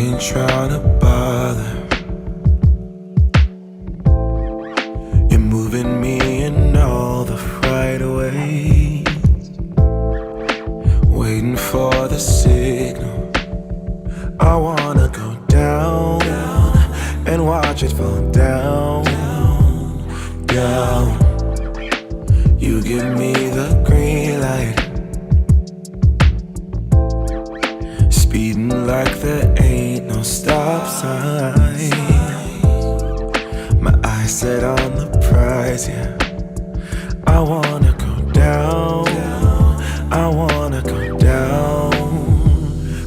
ain't trying to bother. You're moving me in all the right ways, waiting for the signal. I wanna go down and watch it fall down. You give me the green light, speeding like there ain't no stop sign. My eyes set on the prize, yeah. I wanna go down, I wanna go down.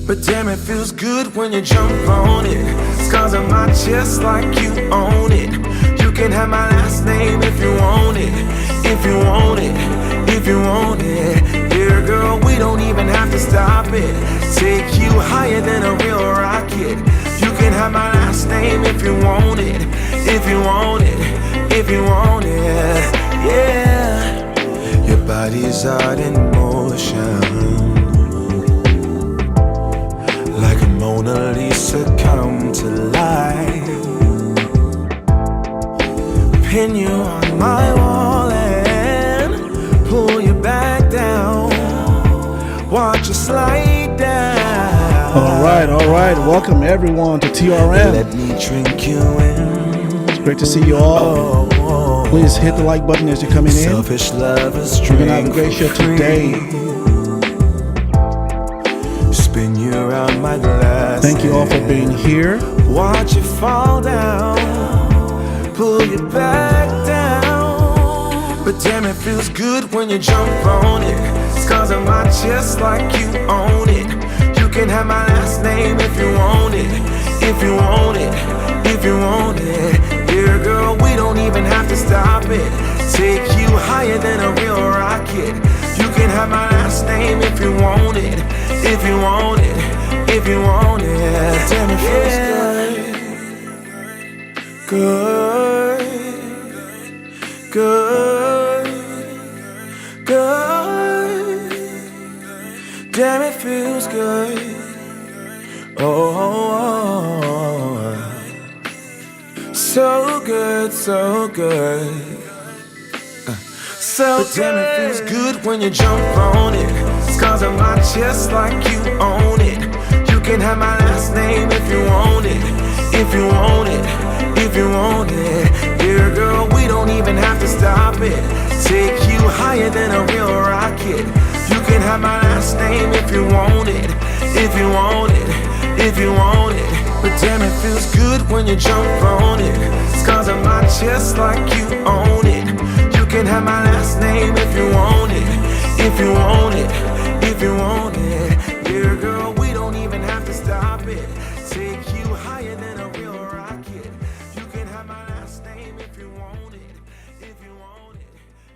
But damn, it feels good when you jump on it. Scars on my chest like you own it. You can have my last name if you want it, if you want it, if you want it. Dear girl, we don't even have to stop it. Take you higher than a real rocket. You can have my last name if you want it, if you want it, if you want it. Yeah, your body's out in motion, like a Mona Lisa come to life. Pin you on my wall and pull you back down. Watch you slide down. All right. Welcome everyone to TRM. Let me drink you in. It's great to see you all. Please hit the like button as you're coming in. Selfish lovers, we're gonna have a great show today. Spin you around my glass. Thank you all for being here. Watch you fall down, pull you back down. But damn, it feels good when you jump on it. Scars on my chest like you own it. You can have my last name if you want it, if you want it, if you want it. Dear girl, we don't even have to stop it. Take you higher than a real rocket. You can have my last name if you want it, if you want it, if you want it. Damn, it feels good, good, good. Damn, it feels good. Oh, so good, so good. So damn, it feels good when you jump on it. Scars on my chest like you own it. You can have my last name if you want it, if you want it, if you want it. Dear girl, we don't even have to stop it. Take you higher than a real rocket. You can have my last name if you want it, if you want it, if you want it. But damn, it feels good when you jump on it. Scars on my chest like you own it. You can have my last name if you want it, if you want it, if you want it. Dear girl, we don't even have to stop it. Take you higher than a real rocket. You can have my last name if you want it, if you want it,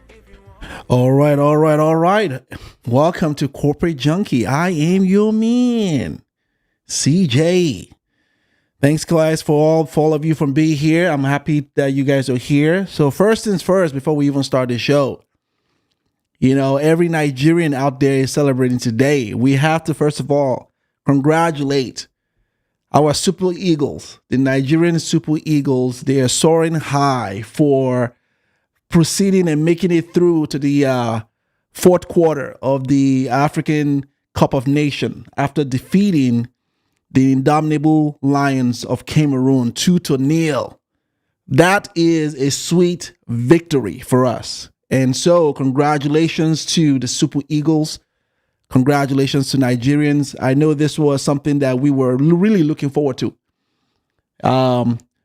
if you want it. All right. Welcome to Corporate Junky. I am your man, CJ. Thanks, guys, for all of you from being here. I'm happy that you guys are here. So first things first, before we even start the show, you know, every Nigerian out there is celebrating today. We have to, first of all, congratulate our Super Eagles, the Nigerian Super Eagles. They are soaring high for proceeding and making it through to the fourth quarter of the African Cup of Nations after defeating the indomitable Lions of Cameroon 2-0. That is a sweet victory for us. And so congratulations to the Super Eagles. Congratulations to Nigerians. I know this was something that we were really looking forward to.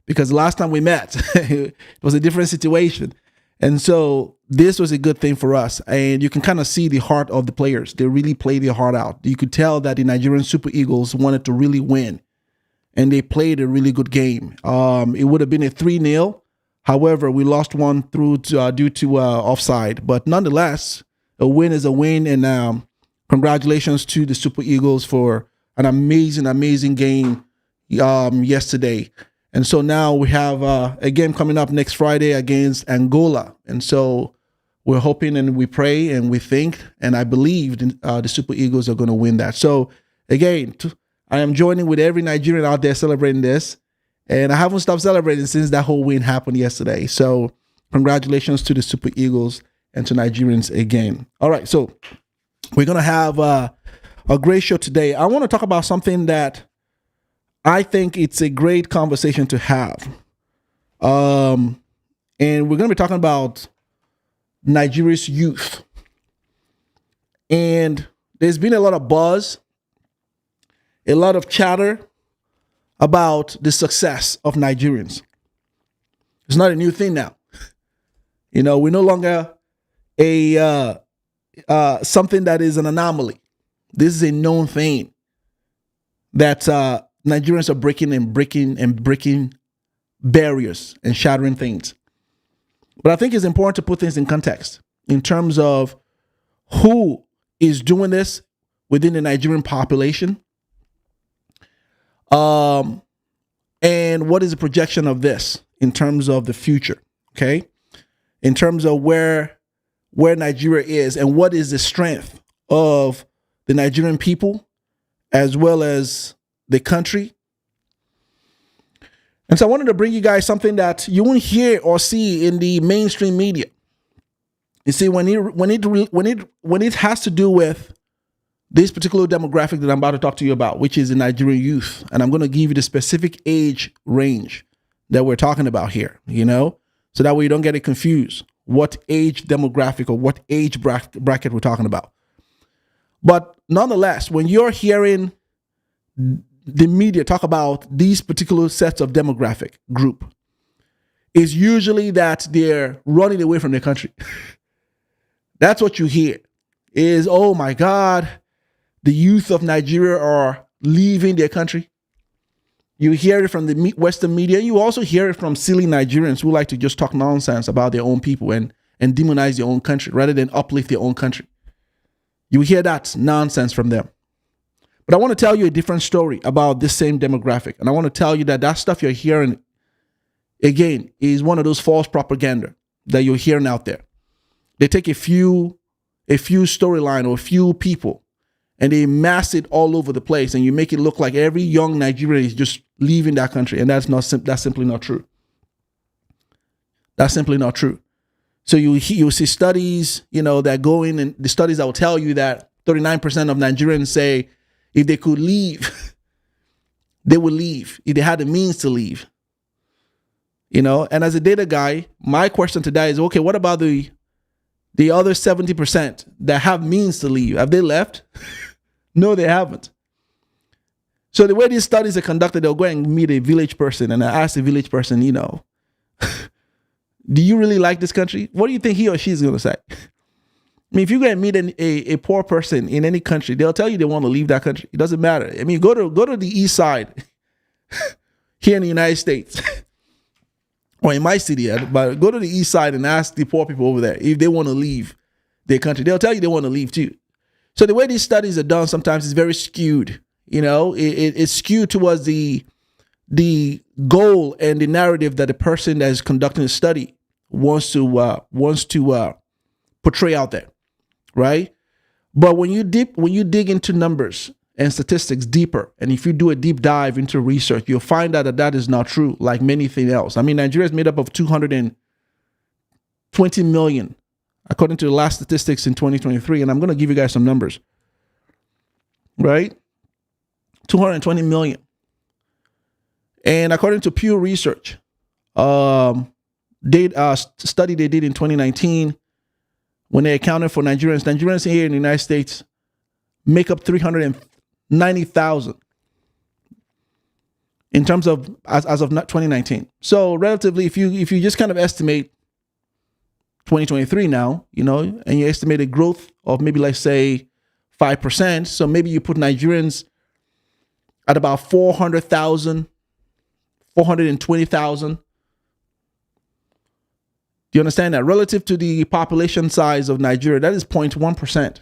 Because last time we met, it was a different situation. And so this was a good thing for us. And you can kind of see the heart of the players. They really played their heart out. You could tell that the Nigerian Super Eagles wanted to really win. And they played a really good game. It would have been a 3-0. However, we lost one due to offside. But nonetheless, a win is a win. And congratulations to the Super Eagles for an amazing game yesterday. And so now we have a game coming up next Friday against Angola. And so we're hoping and we pray and we think, and I believe the Super Eagles are going to win that. So again, I am joining with every Nigerian out there celebrating this. And I haven't stopped celebrating since that whole win happened yesterday. So congratulations to the Super Eagles and to Nigerians again. All right, so we're going to have a great show today. I want to talk about something that I think it's a great conversation to have. And we're going to be talking about Nigeria's youth. And there's been a lot of buzz, a lot of chatter about the success of Nigerians. It's not a new thing now. You know, we're no longer a something that is an anomaly. This is a known thing that Nigerians are breaking barriers and shattering things. But I think it's important to put things in context in terms of who is doing this within the Nigerian population. And what is the projection of this in terms of the future? Okay. In terms of where Nigeria is and what is the strength of the Nigerian people as well as the country. And so I wanted to bring you guys something that you won't hear or see in the mainstream media. You see, when it has to do with this particular demographic that I'm about to talk to you about, which is the Nigerian youth, and I'm going to give you the specific age range that we're talking about here, you know, so that way you don't get it confused, what age demographic or what age bracket we're talking about. But nonetheless, when you're hearing the media talk about these particular sets of demographic group, it's usually that they're running away from their country. That's what you hear is, oh my God, the youth of Nigeria are leaving their country. You hear it from the Western media. You also hear it from silly Nigerians who like to just talk nonsense about their own people and demonize their own country rather than uplift their own country. You hear that nonsense from them. But I want to tell you a different story about this same demographic. And I want to tell you that stuff you're hearing, again, is one of those false propaganda that you're hearing out there. They take a few storyline or a few people and they mass it all over the place, and you make it look like every young Nigerian is just leaving that country, and that's simply not true. That's simply not true. So you'll see studies, you know, that go in, and the studies that will tell you that 39% of Nigerians say if they could leave, they would leave if they had the means to leave. You know, and as a data guy, my question today is, okay, what about the other 70% that have means to leave? Have they left? No, they haven't. So the way these studies are conducted, they'll go and meet a village person and I ask the village person, you know, do you really like this country? What do you think he or she is going to say? I mean, if you go and meet a poor person in any country, they'll tell you they want to leave that country. It doesn't matter. I mean, go to the east side here in the United States or in my city, but go to the east side and ask the poor people over there if they want to leave their country. They'll tell you they want to leave too. So the way these studies are done sometimes is very skewed. You know, it's skewed towards the goal and the narrative that the person that is conducting the study wants to portray out there, right? But when you dig into numbers and statistics deeper, and if you do a deep dive into research, you'll find out that is not true, like many things else. I mean, Nigeria is made up of 220 million, according to the last statistics in 2023, and I'm going to give you guys some numbers, right? 220 million. And according to Pew Research, study they did in 2019, when they accounted for Nigerians here in the United States make up 390,000 in terms of as of 2019. So relatively, if you just kind of estimate 2023 now, you know, and you estimate a growth of maybe, let's say, 5%. So maybe you put Nigerians at about 400,000, 420,000. Do you understand that? Relative to the population size of Nigeria, that is 0.1%.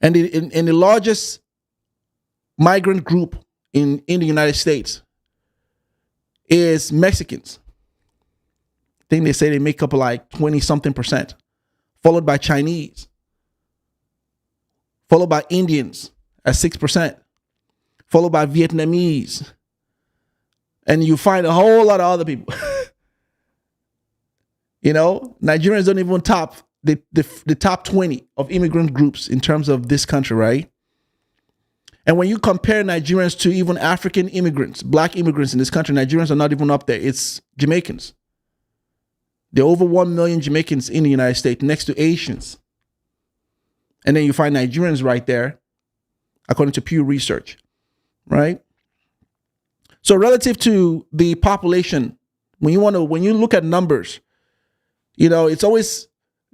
And in the largest migrant group in the United States is Mexicans. I think they say they make up like 20-something%, followed by Chinese, followed by Indians, at 6%, followed by Vietnamese. And you find a whole lot of other people. Nigerians don't even top the top 20 of immigrant groups in terms of this country, right? And when you compare Nigerians to even African immigrants, black immigrants in this country, Nigerians are not even up there. It's Jamaicans. There are over 1 million Jamaicans in the United States next to Asians. And then you find Nigerians right there, according to Pew Research, right? So relative to the population, when you look at numbers, it's always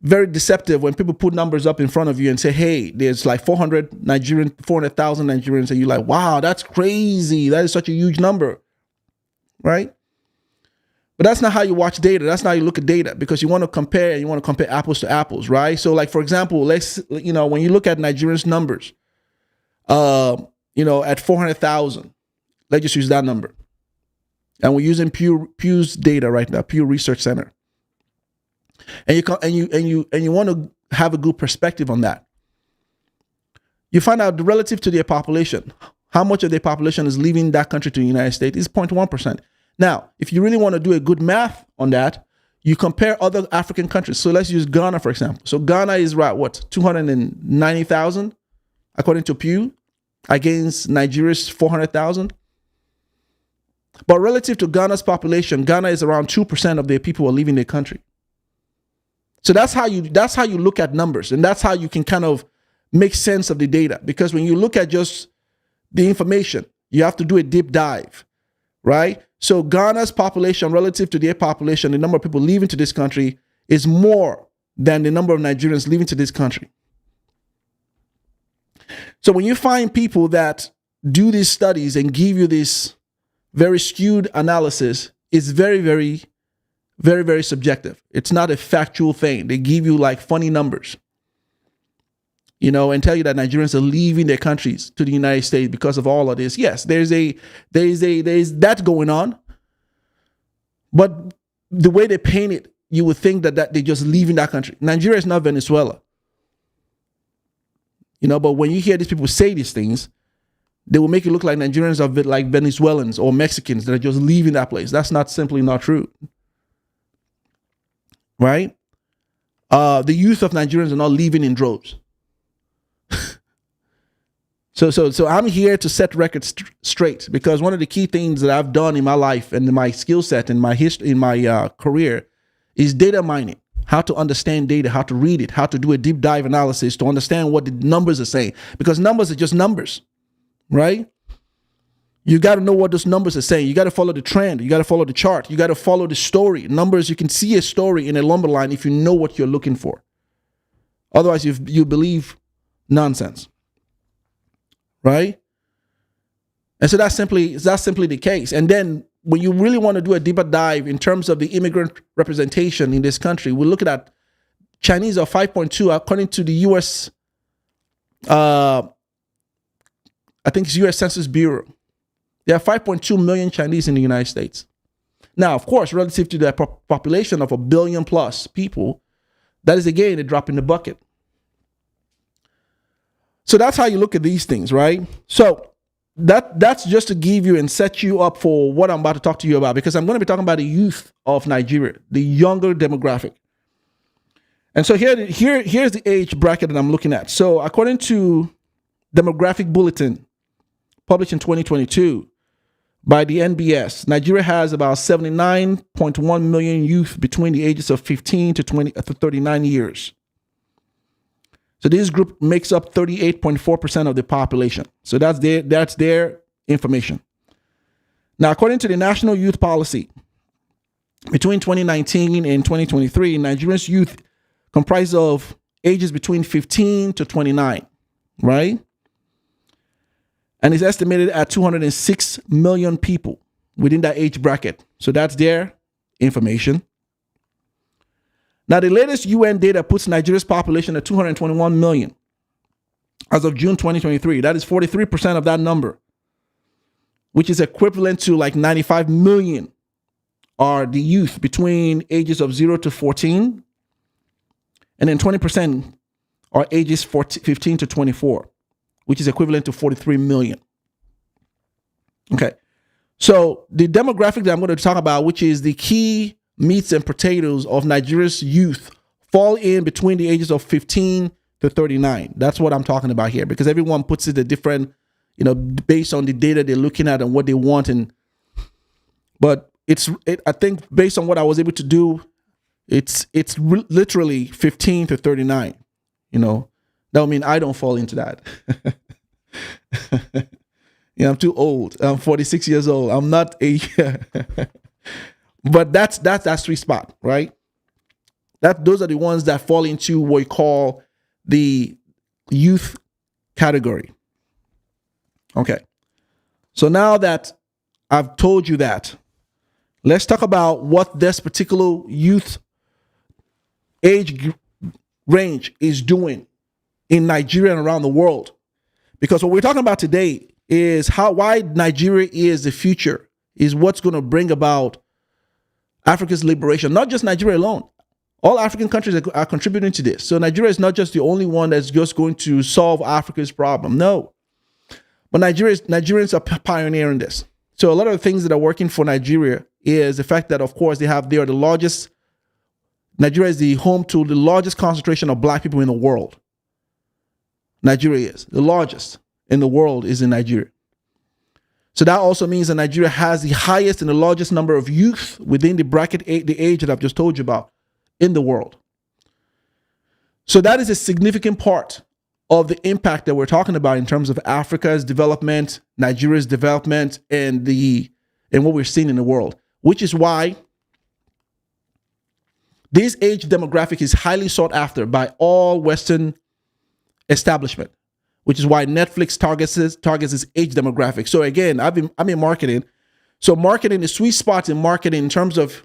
very deceptive when people put numbers up in front of you and say, hey, there's like 400,000 Nigerians, and you're like, wow, that's crazy. That is such a huge number, right? But that's not how you watch data. That's not how you look at data, because you want to compare apples to apples, right? So like, for example, when you look at Nigerians' numbers, at 400,000, let's just use that number. And we're using Pew's data right now, Pew Research Center. And you want to have a good perspective on that. You find out relative to their population, how much of their population is leaving that country to the United States is 0.1%. Now, if you really want to do a good math on that, you compare other African countries. So let's use Ghana, for example. So Ghana is 290,000, according to Pew, against Nigeria's 400,000. But relative to Ghana's population, Ghana is around 2% of their people who are leaving their country. So that's how you look at numbers, and that's how you can kind of make sense of the data. Because when you look at just the information, you have to do a deep dive, right? So Ghana's population relative to their population, the number of people leaving to this country, is more than the number of Nigerians leaving to this country. So when you find people that do these studies and give you this very skewed analysis, it's very, very, very, very subjective. It's not a factual thing. They give you like funny numbers, and tell you that Nigerians are leaving their countries to the United States because of all of this. Yes, there's that going on, but the way they paint it, you would think that they're just leaving that country. Nigeria is not Venezuela, But when you hear these people say these things, they will make it look like Nigerians are like Venezuelans or Mexicans that are just leaving that place. That's simply not true. Right? The youth of Nigerians are not leaving in droves. So I'm here to set records straight, because one of the key things that I've done in my life and in my skill set and my history, in my career, is data mining. How to understand data, how to read it, how to do a deep dive analysis to understand what the numbers are saying, because numbers are just numbers, right? You got to know what those numbers are saying. You got to follow the trend. You got to follow the chart. You got to follow the story. Numbers, you can see a story in a lumber line if you know what you're looking for. Otherwise, you believe nonsense, right? And so that's simply the case. And then when you really want to do a deeper dive in terms of the immigrant representation in this country, we're looking at Chinese are 5.2 according to the U.S. I think it's U.S. Census Bureau. There are 5.2 million Chinese in the United States. Now, of course, relative to the population of 1 billion plus people, that is again a drop in the bucket. So that's how you look at these things, right? So that's just to give you and set you up for what I'm about to talk to you about, because I'm going to be talking about the youth of Nigeria, the younger demographic. And so here's the age bracket that I'm looking at. So according to Demographic Bulletin, published in 2022 by the NBS, Nigeria has about 79.1 million youth between the ages of 15 to 39 years. So this group makes up 38.4% of the population. So that's their information. Now, according to the National Youth Policy, between 2019 and 2023, Nigeria's youth comprised of ages between 15 to 29, right? And it's estimated at 206 million people within that age bracket. So that's their information. Now, the latest UN data puts Nigeria's population at 221 million as of June 2023. That is 43% of that number, which is equivalent to like 95 million are the youth between ages of 0 to 14. And then 20% are ages 15 to 24. which is equivalent to 43 million. Okay. So the demographic that I'm going to talk about, which is the key meats and potatoes of Nigeria's youth, fall in between the ages of 15 to 39. That's what I'm talking about here, because everyone puts it a different, based on the data they're looking at and what they want. But I think based on what I was able to do, it's literally 15 to 39. That would mean I don't fall into that. I'm too old. I'm 46 years old. I'm not but that's that sweet spot, right? Those are the ones that fall into what we call the youth category. Okay. So now that I've told you that, let's talk about what this particular youth age range is doing in Nigeria and around the world. Because what we're talking about today is why Nigeria is the future, is what's going to bring about Africa's liberation. Not just Nigeria alone. All African countries are contributing to this. So Nigeria is not just the only one that's just going to solve Africa's problem. No. But Nigerians are pioneering this. So a lot of the things that are working for Nigeria is the fact that, of course, Nigeria is the home to the largest concentration of black people in the world. Nigeria is. The largest in the world is in Nigeria. So that also means that Nigeria has the highest and the largest number of youth within the bracket, the age that I've just told you about, in the world. So that is a significant part of the impact that we're talking about in terms of Africa's development, Nigeria's development, and what we're seeing in the world, which is why this age demographic is highly sought after by all Western establishment, which is why Netflix targets this age demographic. So again, I'm in marketing. So marketing, the sweet spot in marketing in terms of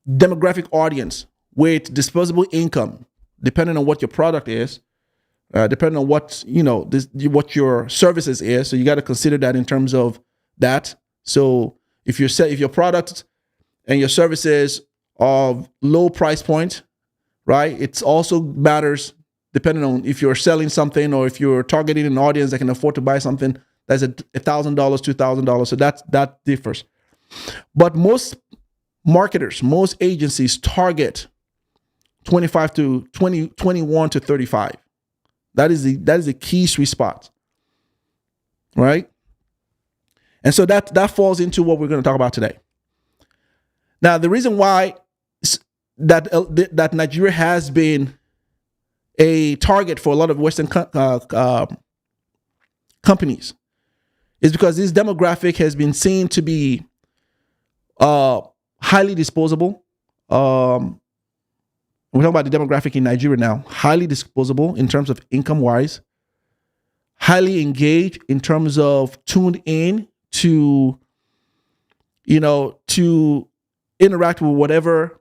demographic audience with disposable income, depending on what your product is, depending on what what your services is. So you got to consider that in terms of that. So if your product and your services are low price point, right? It also matters depending on if you're selling something or if you're targeting an audience that can afford to buy something that's $1,000, $2,000. So that differs. But most marketers, most agencies target 21 to 35. That is the key sweet spot, right? And so that falls into what we're going to talk about today. Now, the reason why that Nigeria has been a target for a lot of Western companies is because this demographic has been seen to be highly disposable. We're talking about the demographic in Nigeria now. Highly disposable in terms of income-wise. Highly engaged in terms of tuned in to interact with whatever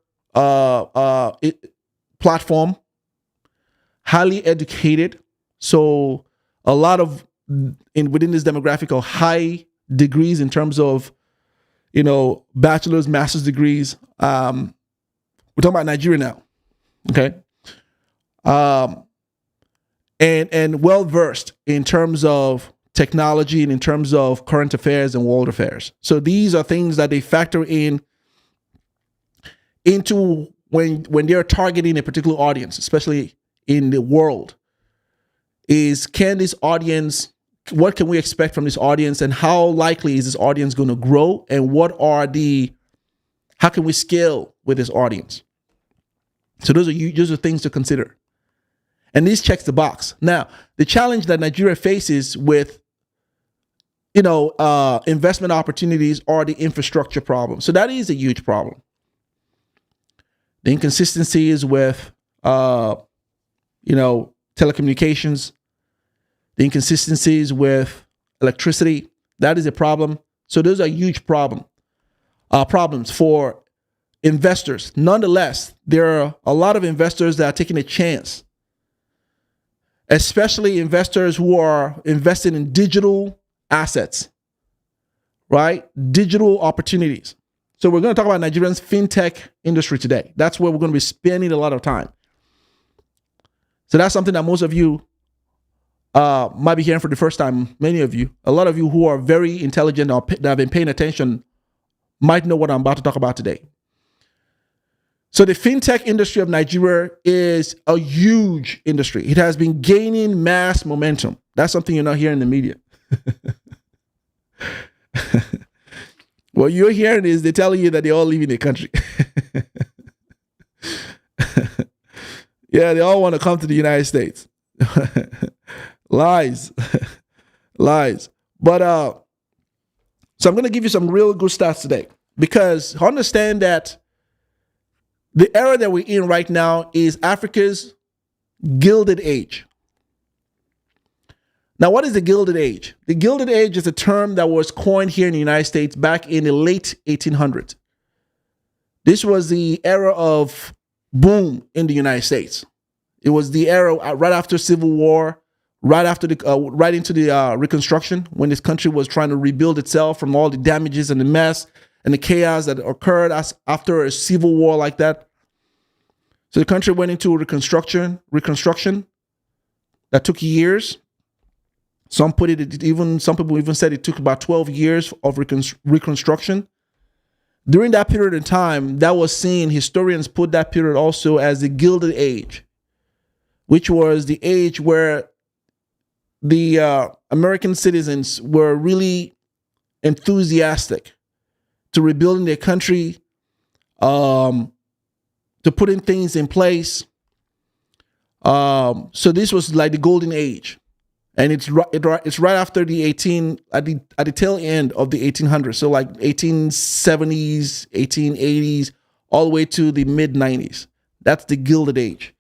platform. Highly educated. So a lot of within this demographic are high degrees in terms of bachelor's, master's degrees. We're talking about Nigeria now. Okay. And well versed in terms of technology and in terms of current affairs and world affairs. So these are things that they factor into when they're targeting a particular audience, especially in the world. What can we expect from this audience, and how likely is this audience going to grow, and how can we scale with this audience? So those are things to consider. And this checks the box. Now, the challenge that Nigeria faces with, investment opportunities are the infrastructure problem. So that is a huge problem. The inconsistencies with, telecommunications, the inconsistencies with electricity, that is a problem. So those are huge problems for investors. Nonetheless, there are a lot of investors that are taking a chance, especially investors who are investing in digital assets, right? Digital opportunities. So we're going to talk about Nigeria's fintech industry today. That's where we're going to be spending a lot of time. So that's something that most of you might be hearing for the first time. Many of you, a lot of you who are very intelligent or that have been paying attention, might know what I'm about to talk about today. So the fintech industry of Nigeria is a huge industry. It has been gaining mass momentum. That's something you're not hearing in the media. What you're hearing is they're telling you that they're all leaving the country. Yeah, they all want to come to the United States. Lies. Lies. But so I'm going to give you some real good stats today, because understand that the era that we're in right now is Africa's gilded age. Now, what is the gilded age? The gilded age is a term that was coined here in the United States back in the late 1800s. This was the era of boom in the United States. It was the era right after Civil War, right into the Reconstruction, when this country was trying to rebuild itself from all the damages and the mess and the chaos that occurred after a civil war like that. So the country went into reconstruction that took years. Some people even said it took about 12 years of reconstruction. During that period of time, that was seen, historians put that period also as the Gilded Age, which was the age where the American citizens were really enthusiastic to rebuilding their country, to putting things in place. So this was like the golden age, and it's right after the at the tail end of the 1800s. So like 1870s, 1880s, all the way to the mid 90s. That's the Gilded Age.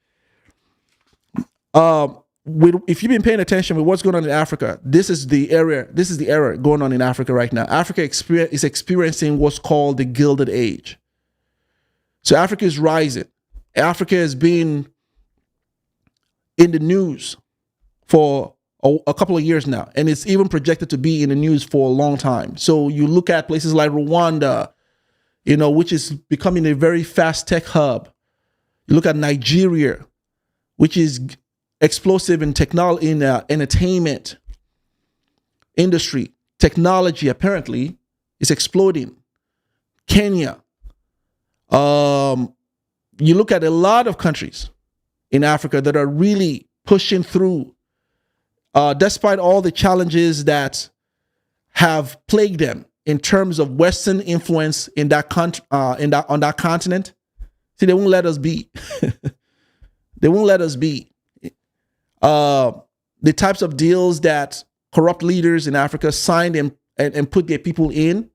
If you've been paying attention with what's going on in Africa, this is the era going on in Africa right now. Africa is experiencing what's called the Gilded Age. So Africa is rising. Africa has been in the news for a couple of years now, and it's even projected to be in the news for a long time. So you look at places like Rwanda, which is becoming a very fast tech hub. You look at Nigeria, which is explosive in technology, in entertainment industry. Technology apparently is exploding. Kenya. You look at a lot of countries in Africa that are really pushing through, despite all the challenges that have plagued them in terms of Western influence on that continent. See, they won't let us be. They won't let us be. The types of deals that corrupt leaders in Africa signed and put their people in,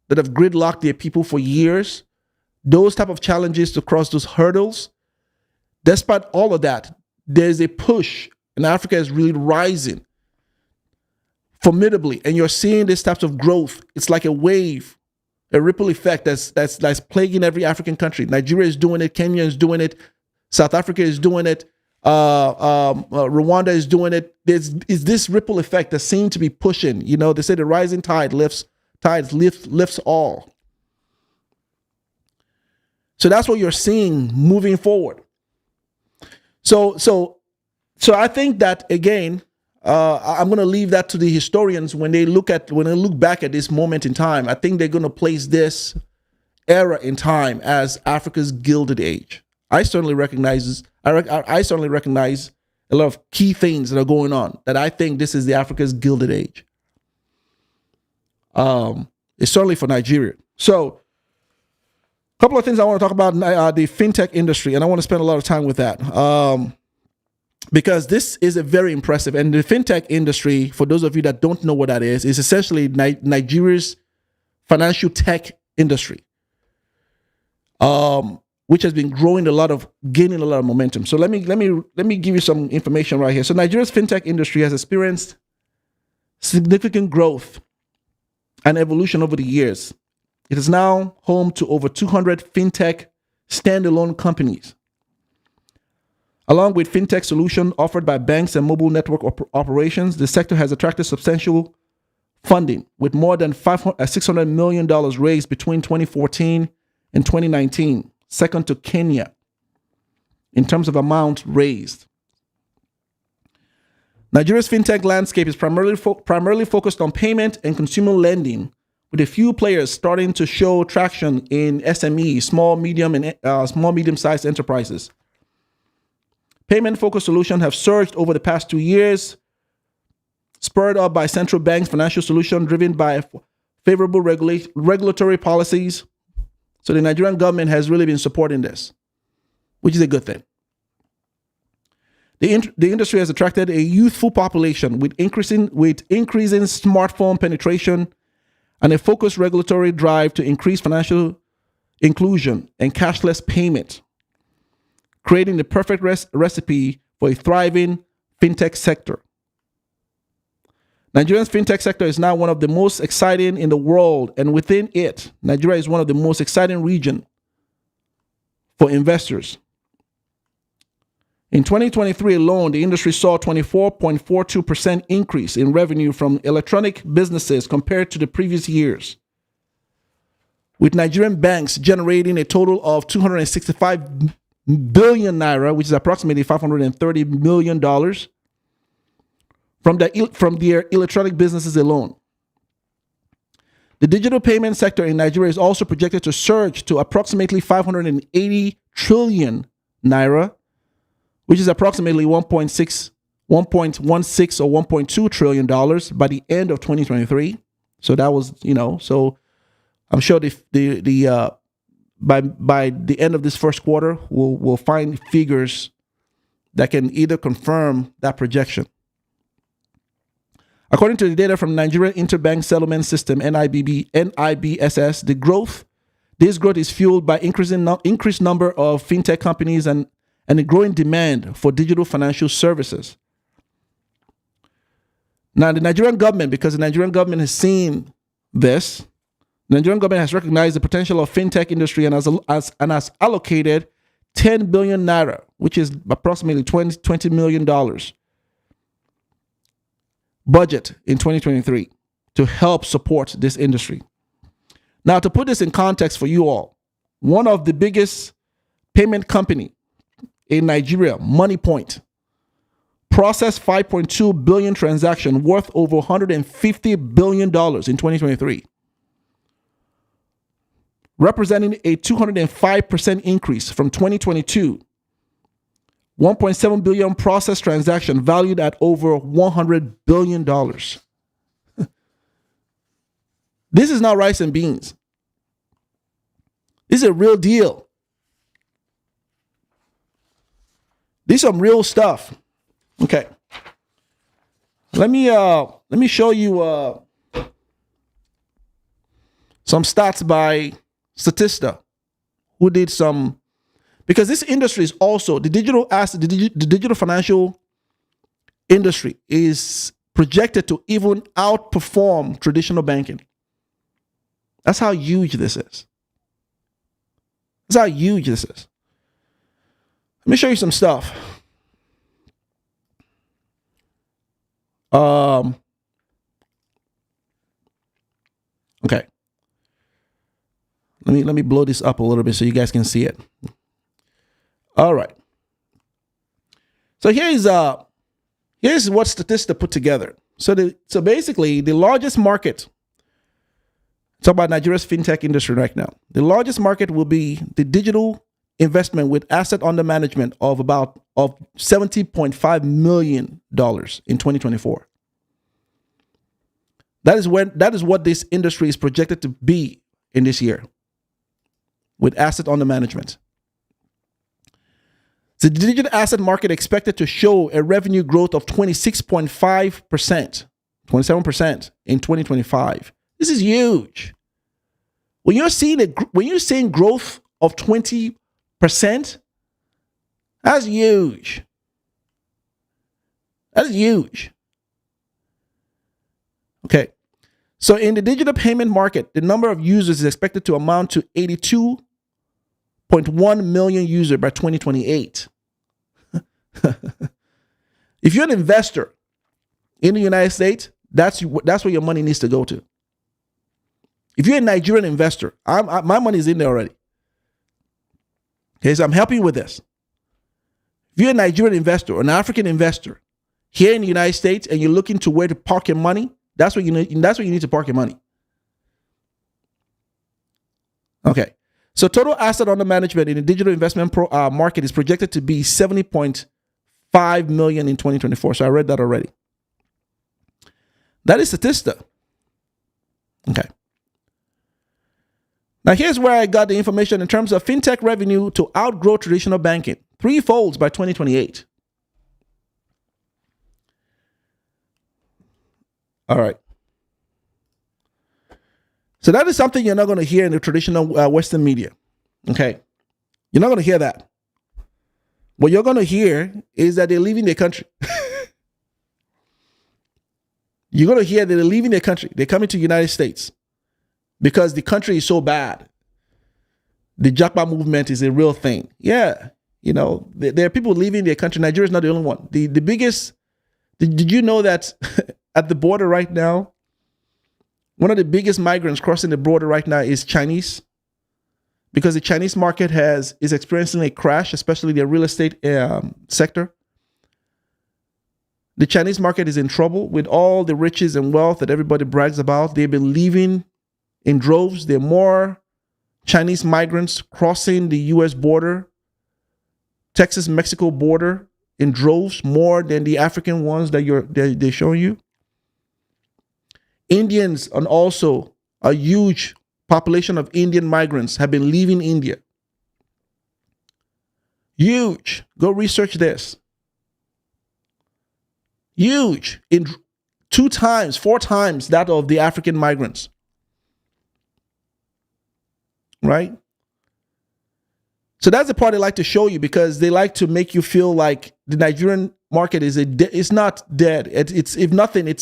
that have gridlocked their people for years, those type of challenges to cross those hurdles. Despite all of that, there's a push, and Africa is really rising formidably. And you're seeing these types of growth. It's like a wave, a ripple effect that's plaguing every African country. Nigeria is doing it. Kenya is doing it. South Africa is doing it. Rwanda is doing it. Is this ripple effect that seems to be pushing? They say the rising tide lifts all. So that's what you're seeing moving forward. So I think that, again, I'm going to leave that to the historians when they look back at this moment in time. I think they're going to place this era in time as Africa's Gilded Age. I certainly recognize a lot of key things that are going on that I think this is the Africa's Gilded Age. It's certainly for Nigeria. So a couple of things I want to talk about, the fintech industry, and I want to spend a lot of time with that because this is a very impressive. And the fintech industry, for those of you that don't know what that is essentially Nigeria's financial tech industry, which has been gaining a lot of momentum. So let me give you some information right here. So Nigeria's fintech industry has experienced significant growth and evolution over the years. It is now home to over 200 fintech standalone companies. Along with fintech solutions offered by banks and mobile network operations, the sector has attracted substantial funding, with more than $600 million raised between 2014 and 2019, second to Kenya in terms of amount raised. Nigeria's fintech landscape is primarily focused on payment and consumer lending, with a few players starting to show traction in SME, small, medium-sized enterprises. Payment-focused solutions have surged over the past 2 years, spurred up by central banks' financial solutions driven by favorable regulatory policies. So the Nigerian government has really been supporting this, which is a good thing. The industry has attracted a youthful population with increasing smartphone penetration and a focused regulatory drive to increase financial inclusion and cashless payment, creating the perfect recipe for a thriving fintech sector. Nigeria's fintech sector is now one of the most exciting in the world, and within it, Nigeria is one of the most exciting regions for investors. In 2023 alone, the industry saw a 24.42% increase in revenue from electronic businesses compared to the previous years, with Nigerian banks generating a total of 265 billion naira, which is approximately $530 million, from their electronic businesses alone. The digital payment sector in Nigeria is also projected to surge to approximately 580 trillion naira, which is approximately 1.16 or $1.2 trillion by the end of 2023. So that was, so I'm sure by the end of this first quarter, we'll find figures that can either confirm that projection. According to the data from Nigerian Interbank Settlement System, NIBSS, this growth is fueled by increased number of fintech companies and a growing demand for digital financial services. Now, the Nigerian government, because the Nigerian government has seen this, the Nigerian government has recognized the potential of fintech industry and has allocated 10 billion naira, which is approximately $20 million budget in 2023 to help support this industry. Now, to put this in context for you all, one of the biggest payment company in Nigeria, MoneyPoint, processed 5.2 billion transactions worth over $150 billion in 2023, representing a 205% increase from 2022. 1.7 billion processed transaction valued at over $100 billion. This is not rice and beans. This is a real deal. These are some real stuff. Okay. Let me show you some stats by Statista, who did some, because this industry is also the digital financial industry is projected to even outperform traditional banking. That's how huge this is. That's how huge this is. Let me show you some stuff. Okay. Let me blow this up a little bit so you guys can see it. All right. So here's what Statista put together. So basically, the largest market. Talk about Nigeria's fintech industry right now. The largest market will be the digital investment with asset under management of $70.5 million in 2024. That is what this industry is projected to be in this year with asset under management. The digital asset market expected to show a revenue growth of 26.5%, 27% in 2025. This is huge. When you're seeing growth of 20%, that's huge. That is huge. Okay. So in the digital payment market, the number of users is expected to amount to 82.1 million users by 2028. If you're an investor in the United States, that's where your money needs to go to. If you're a Nigerian investor, my money is in there already. Okay, so I'm helping you with this. If you're a Nigerian investor or an African investor here in the United States and you're looking to where to park your money, that's where you need to park your money. Okay. So total asset under management in the digital investment market is projected to be 70.5 million in 2024. So I read that already. That is Statista. Okay. Now here's where I got the information in terms of fintech revenue to outgrow traditional banking, 3-folds by 2028. All right. So that is something you're not going to hear in the traditional Western media. Okay. You're not going to hear that. What you're going to hear is that they're leaving their country. You're going to hear that they're leaving their country. They're coming to the United States because the country is so bad. The Jackpot movement is a real thing. Yeah. You know, there are people leaving their country. Nigeria is not the only one. The biggest, did you know that at the border right now, one of the biggest migrants crossing the border right now is Chinese, because the Chinese market is experiencing a crash, especially the real estate sector. The Chinese market is in trouble with all the riches and wealth that everybody brags about. They've been leaving in droves. There are more Chinese migrants crossing the U.S. border, Texas-Mexico border in droves, more than the African ones that they're showing you. Indians, and also a huge population of Indian migrants have been leaving India. Huge. Go research this. Huge. In 2 times, 4 times that of the African migrants. Right? So that's the part they like to show you, because they like to make you feel like the Nigerian market it's not dead. It's if nothing,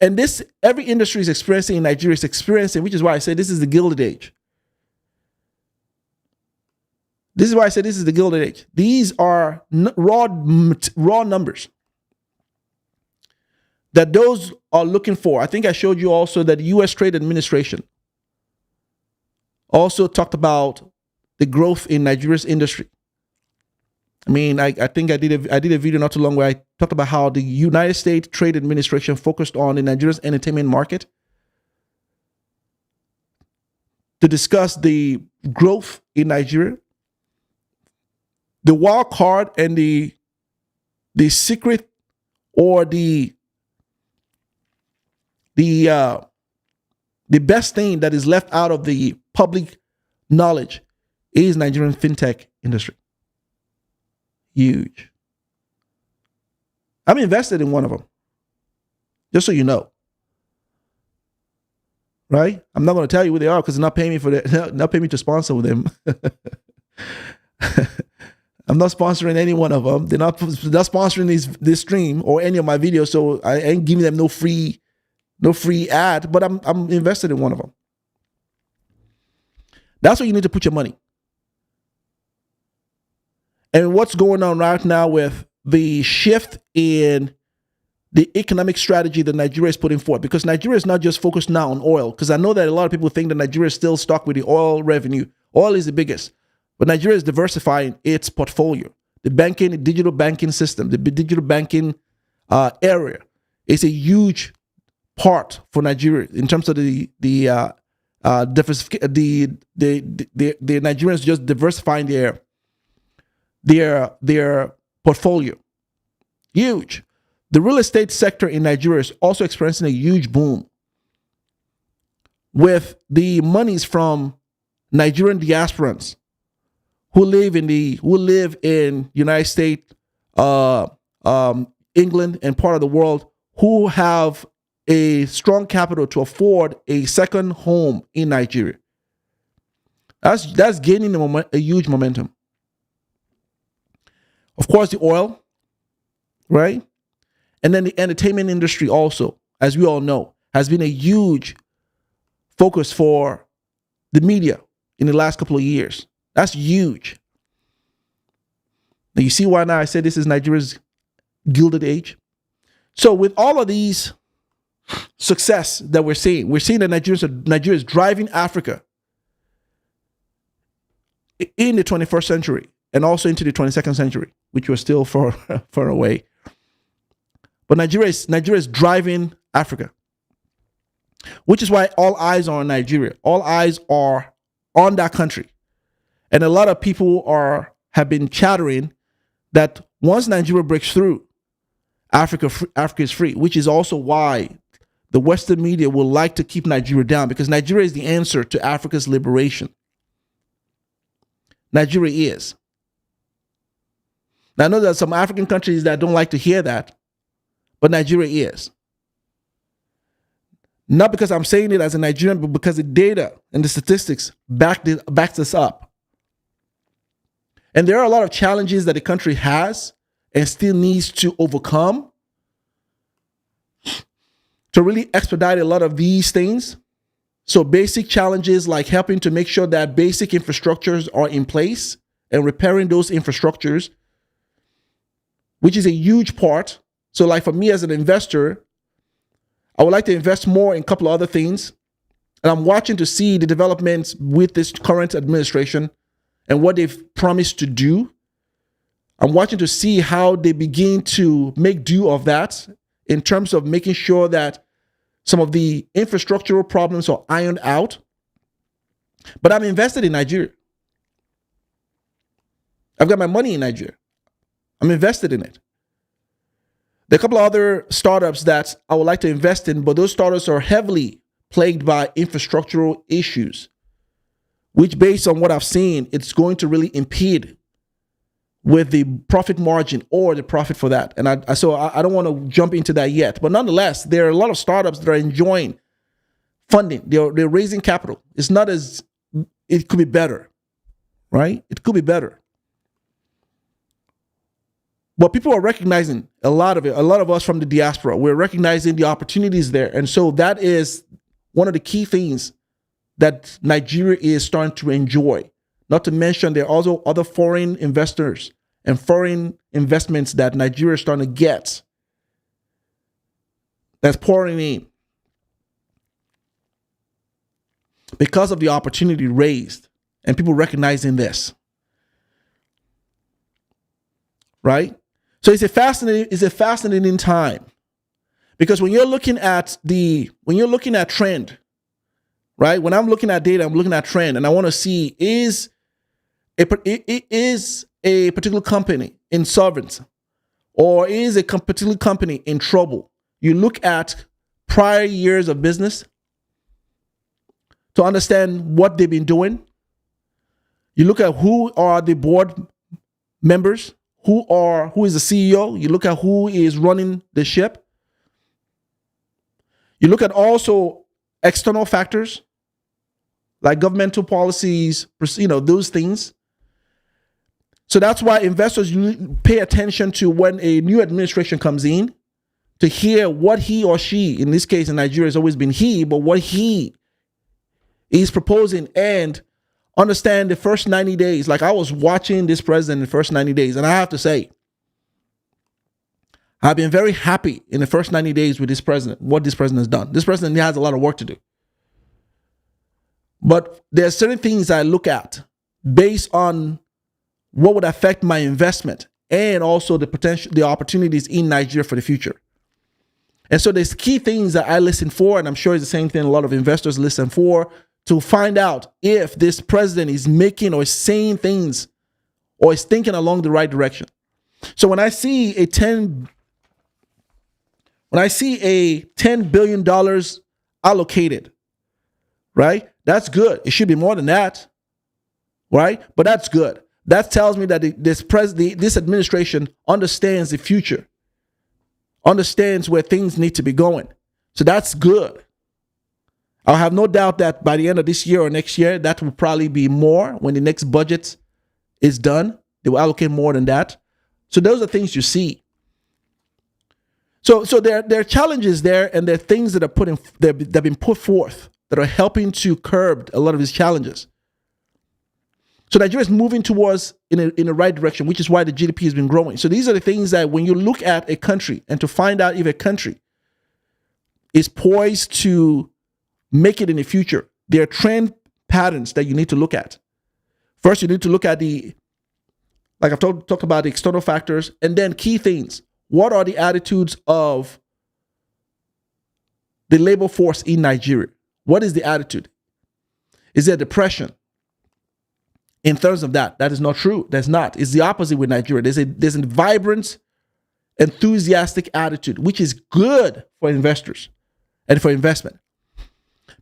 and this, every industry is experiencing in Nigeria is experiencing, which is why I say this is the gilded age. This is why I say this is the gilded age. These are raw numbers that those are looking for. I think I showed you also that the U.S. Trade Administration also talked about the growth in Nigeria's industry. I mean, I think I did a video not too long where I talked about how the United States Trade Administration focused on the Nigeria's entertainment market to discuss the growth in Nigeria. The wild card and the secret, or the best thing that is left out of the public knowledge is Nigerian fintech industry. Huge. I'm invested in one of them, just so you know. Right? I'm not going to tell you who they are because they're not paying me for that. Not paying me to sponsor with them. I'm not sponsoring any one of them. They're not sponsoring this stream or any of my videos, so I ain't giving them no free ad. But I'm invested in one of them. That's where you need to put your money. And what's going on right now with the shift in the economic strategy that Nigeria is putting forth, because Nigeria is not just focused now on oil, because I know that a lot of people think that Nigeria is still stuck with the oil revenue. Oil is the biggest, but Nigeria is diversifying its portfolio. The digital banking system, the digital banking area is a huge part for Nigeria in terms of the Nigerians just diversifying their portfolio. Huge. The real estate sector in Nigeria is also experiencing a huge boom, with the monies from Nigerian diasporans who live in United States, England, and part of the world, who have a strong capital to afford a second home in Nigeria. That's gaining a huge momentum. Of course, the oil, right? And then the entertainment industry also, as we all know, has been a huge focus for the media in the last couple of years. That's huge. Now you see why now I said this is Nigeria's gilded age? So with all of these success that we're seeing that Nigeria is driving Africa in the 21st century and also into the 22nd century, which we're still far away. But Nigeria is driving Africa, which is why all eyes are on Nigeria. All eyes are on that country. And a lot of people have been chattering that once Nigeria breaks through, Africa is free, which is also why the Western media will like to keep Nigeria down, because Nigeria is the answer to Africa's liberation. Nigeria is. Now, I know there are some African countries that don't like to hear that, but Nigeria is. Not because I'm saying it as a Nigerian, but because the data and the statistics backs this up. And there are a lot of challenges that the country has and still needs to overcome to really expedite a lot of these things. So basic challenges like helping to make sure that basic infrastructures are in place and repairing those infrastructures, which is a huge part. So like for me as an investor, I would like to invest more in a couple of other things. And I'm watching to see the developments with this current administration and what they've promised to do. I'm watching to see how they begin to make do of that in terms of making sure that some of the infrastructural problems are ironed out. But I'm invested in Nigeria. I've got my money in Nigeria. I'm invested in it. There are a couple of other startups that I would like to invest in, but those startups are heavily plagued by infrastructural issues, which based on what I've seen, it's going to really impede with the profit margin or the profit for that. And so I don't want to jump into that yet. But nonetheless, there are a lot of startups that are enjoying funding. They're raising capital. It's not as, it could be better, right? It could be better. But people are recognizing a lot of it. A lot of us from the diaspora, we're recognizing the opportunities there. And so that is one of the key things that Nigeria is starting to enjoy. Not to mention there are also other foreign investors and foreign investments that Nigeria is starting to get that's pouring in because of the opportunity raised and people recognizing this. Right? So it's a fascinating time, because when you're looking at trend, right? When I'm looking at data, I'm looking at trend, and I want to see is a particular company insolvent, or is a particular company in trouble? You look at prior years of business to understand what they've been doing. You look at who are the board members, who is the CEO. You look at who is running the ship. You look at also external factors like governmental policies, those things. So that's why investors pay attention to when a new administration comes in, to hear what he or she, in this case in Nigeria has always been he, but what he is proposing, and understand the first 90 days. Like I was watching this president in the first 90 days, and I have to say, I've been very happy in the first 90 days with this president, what this president has done. This president has a lot of work to do. But there are certain things I look at based on what would affect my investment and also the opportunities in Nigeria for the future. And so there's key things that I listen for, and I'm sure it's the same thing a lot of investors listen for, to find out if this president is making or saying things or is thinking along the right direction. So when I see a $10 billion allocated, right? That's good. It should be more than that, right? But that's good. That tells me that this administration understands the future, understands where things need to be going. So that's good. I'll have no doubt that by the end of this year or next year, that will probably be more. When the next budget is done, they will allocate more than that. So those are things you see. So there are challenges there, and there are things that are that have been put forth that are helping to curb a lot of these challenges. So Nigeria is moving towards in the right direction, which is why the GDP has been growing. So these are the things that when you look at a country and to find out if a country is poised to make it in the future, there are trend patterns that you need to look at. First, you need to look at like I've talked about the external factors, and then key things. what are the attitudes of the labor force in Nigeria? What is the attitude? Is there depression? In terms of that is not true. That's not. It's the opposite with Nigeria. There's a vibrant, enthusiastic attitude, which is good for investors and for investment.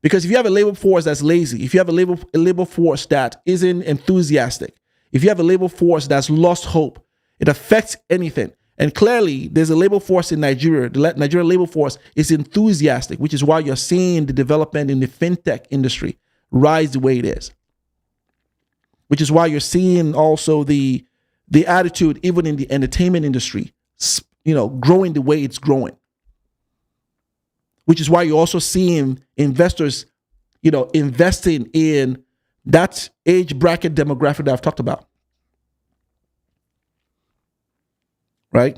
Because if you have a labor force that's lazy, if you have a labor force that isn't enthusiastic, if you have a labor force that's lost hope, it affects anything. And clearly, there's a labor force in Nigeria. The Nigerian labor force is enthusiastic, which is why you're seeing the development in the Fintech industry rise the way it is. Which is why you're seeing also the attitude, even in the entertainment industry, growing the way it's growing. Which is why you're also seeing investors, investing in that age bracket demographic that I've talked about. Right?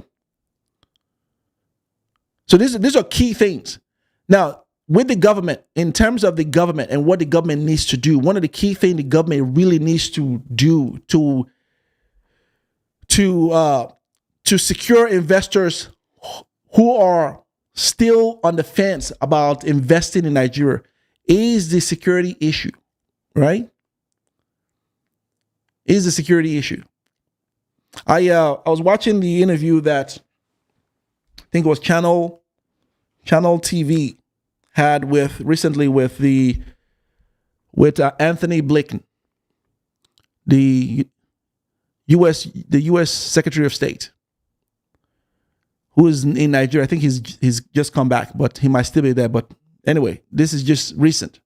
So these are key things. Now, with the government, in terms of the government and what the government needs to do, one of the key things the government really needs to do to secure investors who are still on the fence about investing in Nigeria is the security issue, right? Is the security issue. I was watching the interview that I think it was Channel TV had recently with Anthony Blinken, the U.S. Secretary of State, who is in Nigeria. I think he's just come back, but he might still be there. But anyway, this is just recent.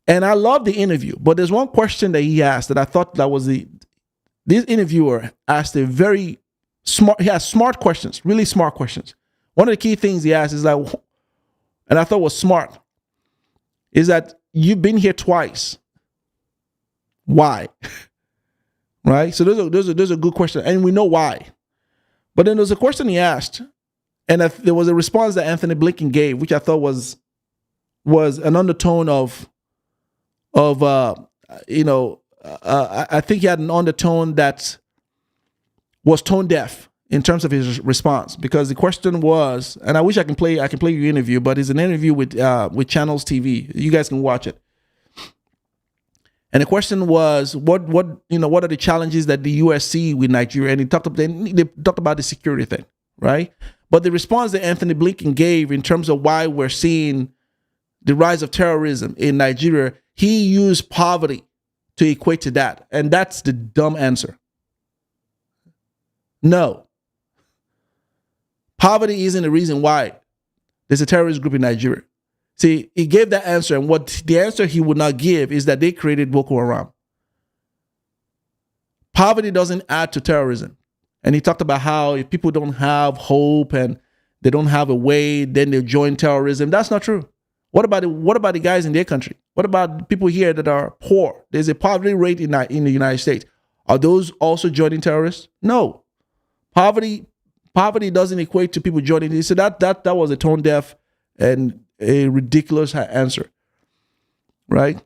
And I love the interview, but there's one question that he asked that I thought that was this interviewer asked a very smart, he has smart questions, really smart questions. One of the key things he asked is like, and I thought was smart, is that you've been here twice. Why? Right? So those are good questions, and we know why. But then there's a question he asked, and there was a response that Anthony Blinken gave, which I thought was an undertone I think he had an undertone that was tone deaf in terms of his response, because the question was, and I wish I can play your interview, but it's an interview with Channels TV. You guys can watch it. And the question was, what are the challenges that the U.S. see with Nigeria? And they talked about the security thing, right? But the response that Anthony Blinken gave in terms of why we're seeing the rise of terrorism in Nigeria, he used poverty to equate to that. And that's the dumb answer. No. Poverty isn't the reason why there's a terrorist group in Nigeria. See, he gave that answer, and what the answer he would not give is that they created Boko Haram. Poverty doesn't add to terrorism. And he talked about how if people don't have hope and they don't have a way, then they join terrorism. That's not true. What about the guys in their country? What about people here that are poor? There's a poverty rate in the United States. Are those also joining terrorists? No. Poverty doesn't equate to people joining. So that was a tone deaf and a ridiculous answer, right?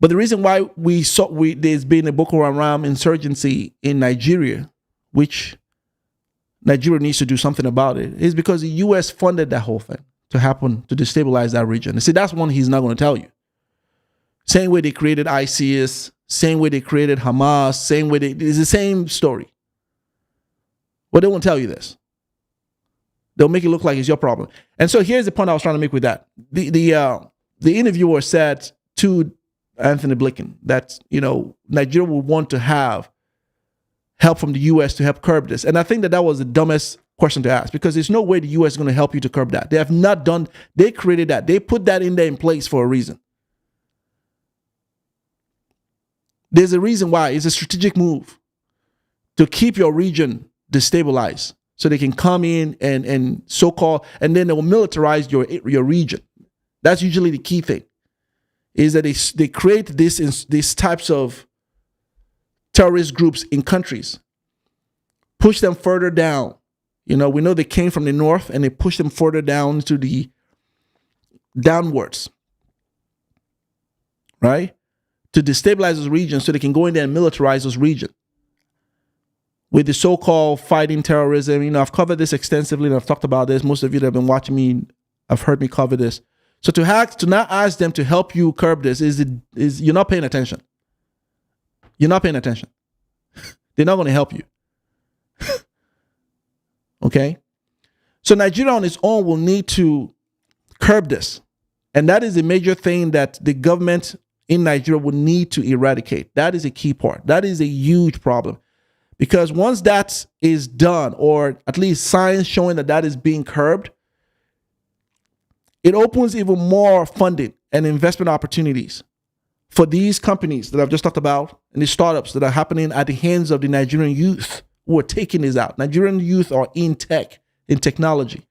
But the reason why there's been a Boko Haram insurgency in Nigeria, which Nigeria needs to do something about it, is because the U.S. funded that whole thing to happen, to destabilize that region. And see, that's one he's not going to tell you. Same way they created ISIS, same way they created Hamas, same way it's the same story. But they won't tell you this. They'll make it look like it's your problem. And so here's the point I was trying to make with that. The interviewer said to Anthony Blinken that, Nigeria would want to have help from the U.S. to help curb this. And I think that was the dumbest question to ask, because there's no way the U.S. is going to help you to curb that. They have not done, they created that. They put that in there in place for a reason. There's a reason why. It's a strategic move to keep your region destabilized, so they can come in and so-called, and then they will militarize your region. That's usually the key thing, is that they create these types of terrorist groups in countries, push them further down. We know they came from the north and they push them further down to the downwards, right? To destabilize those regions so they can go in there and militarize those regions. with the so-called fighting terrorism. I've covered this extensively, and I've talked about this. Most of you that have been watching me have heard me cover this. So to not ask them to help you curb this is you're not paying attention. You're not paying attention. They're not going to help you. Okay? So Nigeria on its own will need to curb this. And that is a major thing that the government in Nigeria will need to eradicate. That is a key part. That is a huge problem. Because once that is done, or at least signs showing that is being curbed, it opens even more funding and investment opportunities for these companies that I've just talked about and the startups that are happening at the hands of the Nigerian youth who are taking this out. Nigerian youth are in tech, in technology.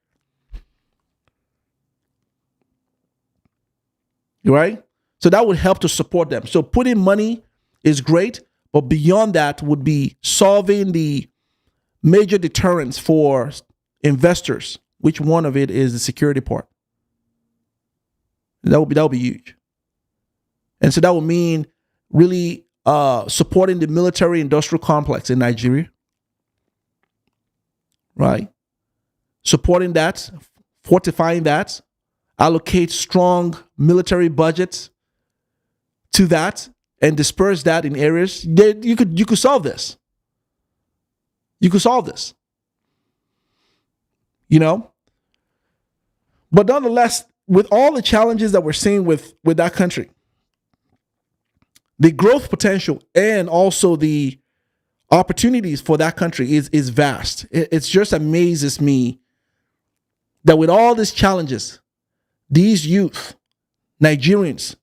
Right? So that would help to support them. So putting money is great, but beyond that would be solving the major deterrents for investors, which one of it is the security part. That would be huge. And so that would mean really supporting the military industrial complex in Nigeria. Right? Supporting that, fortifying that, allocate strong military budgets to that, and disperse that in areas that you could solve this. You could solve this. But nonetheless, with all the challenges that we're seeing with that country, the growth potential and also the opportunities for that country is vast. It just amazes me that with all these challenges, these youth, Nigerians,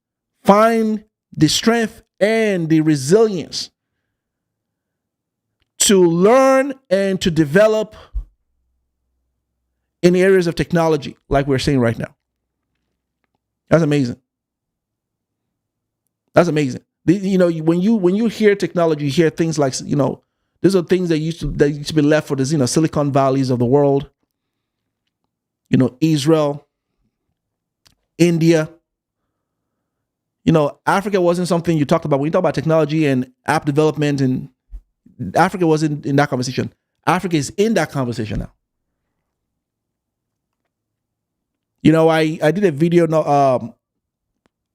find the strength and the resilience to learn and to develop in areas of technology like we're seeing right now. That's amazing. That's amazing. When you hear technology, you hear things like, these are things that used to be left for the Silicon Valleys of the world. Israel, India. Africa wasn't something you talked about. When you talk about technology and app development, and Africa wasn't in that conversation. Africa is in that conversation now. I did a video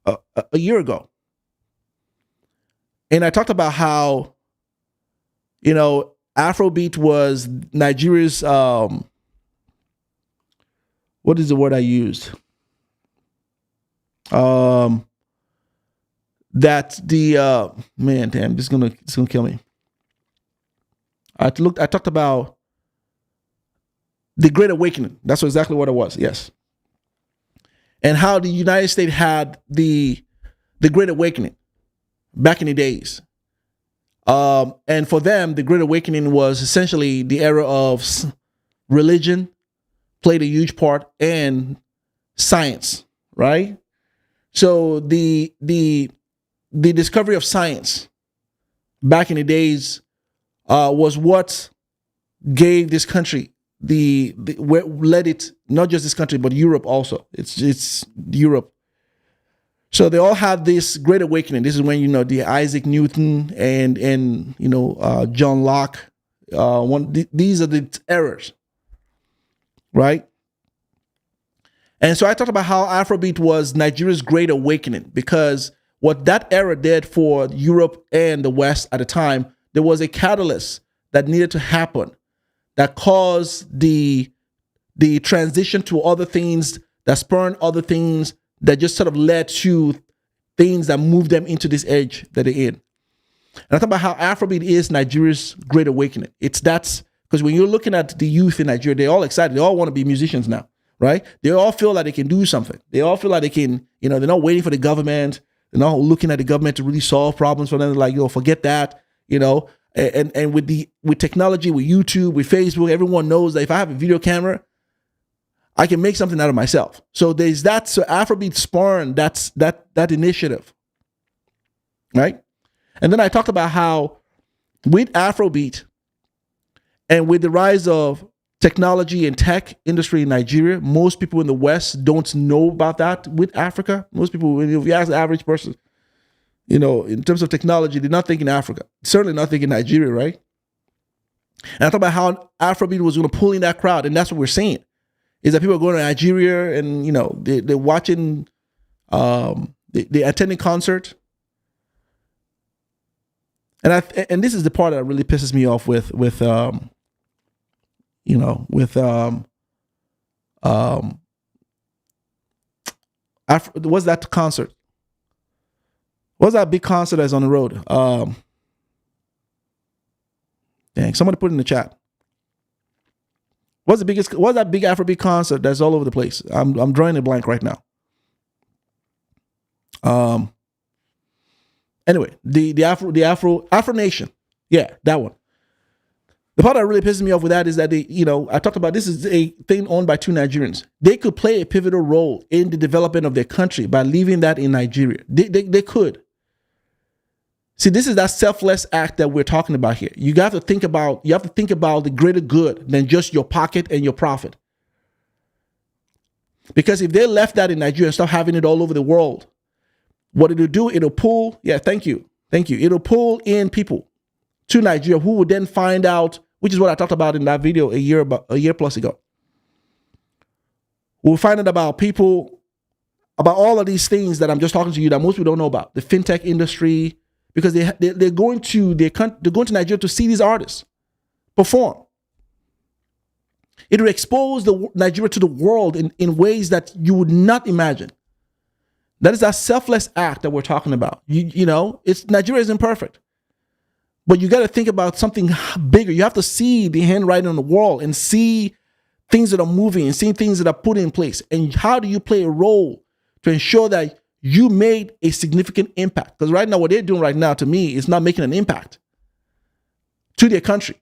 a year ago, and I talked about how, Afrobeat was Nigeria's, what is the word I used? That the man, damn, it's gonna kill me. I talked about the Great Awakening. That's exactly what it was. Yes, and how the United States had the Great Awakening back in the days. And for them, the Great Awakening was essentially the era of religion played a huge part, and science, right? So the discovery of science back in the days was what gave this country led it, not just this country, but Europe also. It's Europe. So they all have this Great Awakening. This is when, the Isaac Newton and John Locke, these are the eras, right? And so I talked about how Afrobeat was Nigeria's Great Awakening, because what that era did for Europe and the West at the time, there was a catalyst that needed to happen that caused the transition to other things, that spurned other things, that just sort of led to things that moved them into this age that they're in. And I talk about how Afrobeat is Nigeria's Great Awakening. That's because when you're looking at the youth in Nigeria, they're all excited. They all want to be musicians now, right? They all feel like they can do something. They all feel like they can, they're not waiting for the government. They're not looking at the government to really solve problems for them. They're like, forget that, and with technology, with YouTube, with Facebook, everyone knows that if I have a video camera, I can make something out of myself. So there's that. So Afrobeat spawned that initiative, right? And then I talked about how with Afrobeat and with the rise of technology and tech industry in Nigeria, most people in the West don't know about that. With Africa, most people, if you ask the average person, in terms of technology, they're not thinking Africa. Certainly not thinking Nigeria, right? And I talked about how Afrobeat was going to pull in that crowd, and that's what we're seeing. Is that people are going to Nigeria and they're watching, they attending concert. And this is the part that really pisses me off with what's that concert? What's that big concert that's on the road? Dang, somebody put it in the chat. What's that big Afrobeat concert that's all over the place? I'm drawing a blank right now. Anyway, the Afro Nation. Yeah, that one. The part that really pisses me off with that is that I talked about this is a thing owned by two Nigerians. They could play a pivotal role in the development of their country by leaving that in Nigeria. They could. See, this is that selfless act that we're talking about here. You have to think about the greater good than just your pocket and your profit. Because if they left that in Nigeria and start having it all over the world, what it'll do, it'll pull, thank you. It'll pull in people to Nigeria who would then find out, which is what I talked about in that video a year plus ago. We'll find out about people, about all of these things that I'm just talking to you that most people don't know about. The fintech industry, because they're going to Nigeria to see these artists perform. It will expose Nigeria to the world in ways that you would not imagine. That is that selfless act that we're talking about. Nigeria isn't perfect, but you got to think about something bigger. You have to see the handwriting on the wall and see things that are moving and see things that are put in place. And how do you play a role to ensure that you made a significant impact? Because right now, what they're doing right now, to me, is not making an impact to their country.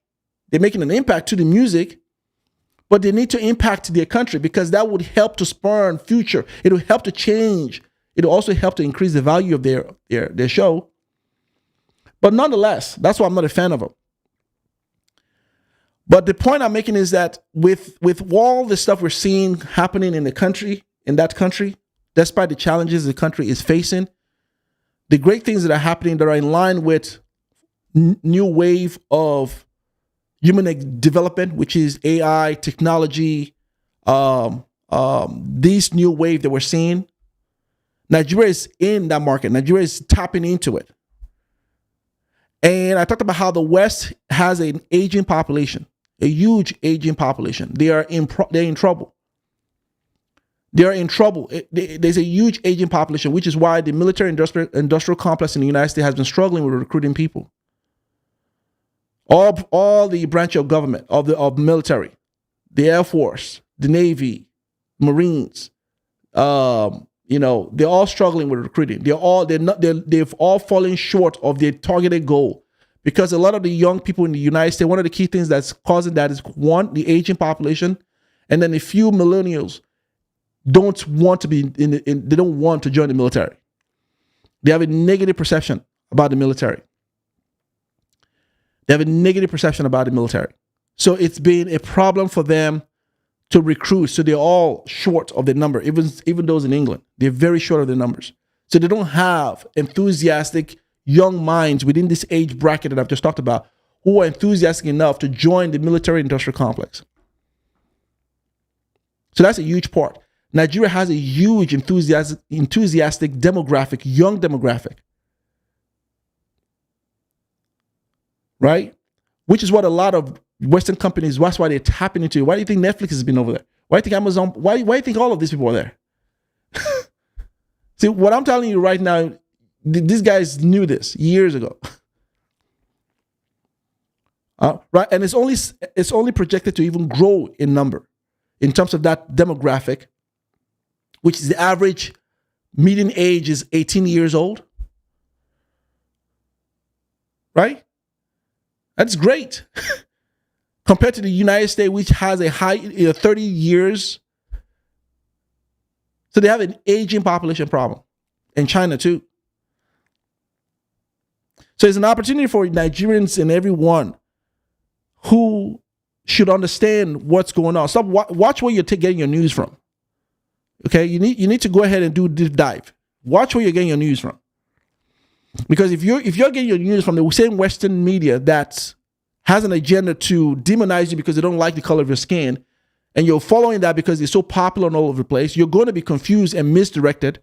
They're making an impact to the music, but they need to impact their country because that would help to spur future. It will help to change. It will also help to increase the value of their show. But nonetheless, that's why I'm not a fan of them. But the point I'm making is that with all the stuff we're seeing happening in that country, despite the challenges the country is facing, the great things that are happening that are in line with new wave of human development, which is AI, technology, these new wave that we're seeing, Nigeria is in that market. Nigeria is tapping into it. And I talked about how the West has an aging population, a huge aging population. They're in trouble. They're in trouble. There's a huge aging population, which is why the military industrial complex in the United States has been struggling with recruiting people. All the branch of government, of military, the Air Force, the Navy, Marines, they're all struggling with recruiting. They've all fallen short of their targeted goal because a lot of the young people in the United States, one of the key things that's causing that is one, the aging population, and then a few millennials don't want to they don't want to join the military. They have a negative perception about the military. So it's been a problem for them to recruit. So they're all short of their number, even those in England. They're very short of their numbers. So they don't have enthusiastic young minds within this age bracket that I've just talked about who are enthusiastic enough to join the military industrial complex. So that's a huge part. Nigeria has a huge enthusiastic demographic, young demographic. Right? Which is what a lot of Western companies, that's why they're tapping into it. Why do you think Netflix has been over there? Why do you think Amazon, why do you think all of these people are there? See, what I'm telling you right now, these guys knew this years ago. Right? And it's only projected to even grow in number in terms of that demographic, which is the average median age is 18 years old. Right? That's great. Compared to the United States, which has a high 30 years. So they have an aging population problem. And China too. So it's an opportunity for Nigerians and everyone who should understand what's going on. Stop, watch where you're getting your news from. Okay, you need to go ahead and do a deep dive. Watch where you're getting your news from. Because if you're getting your news from the same Western media that has an agenda to demonize you because they don't like the color of your skin, and you're following that because it's so popular and all over the place, you're going to be confused and misdirected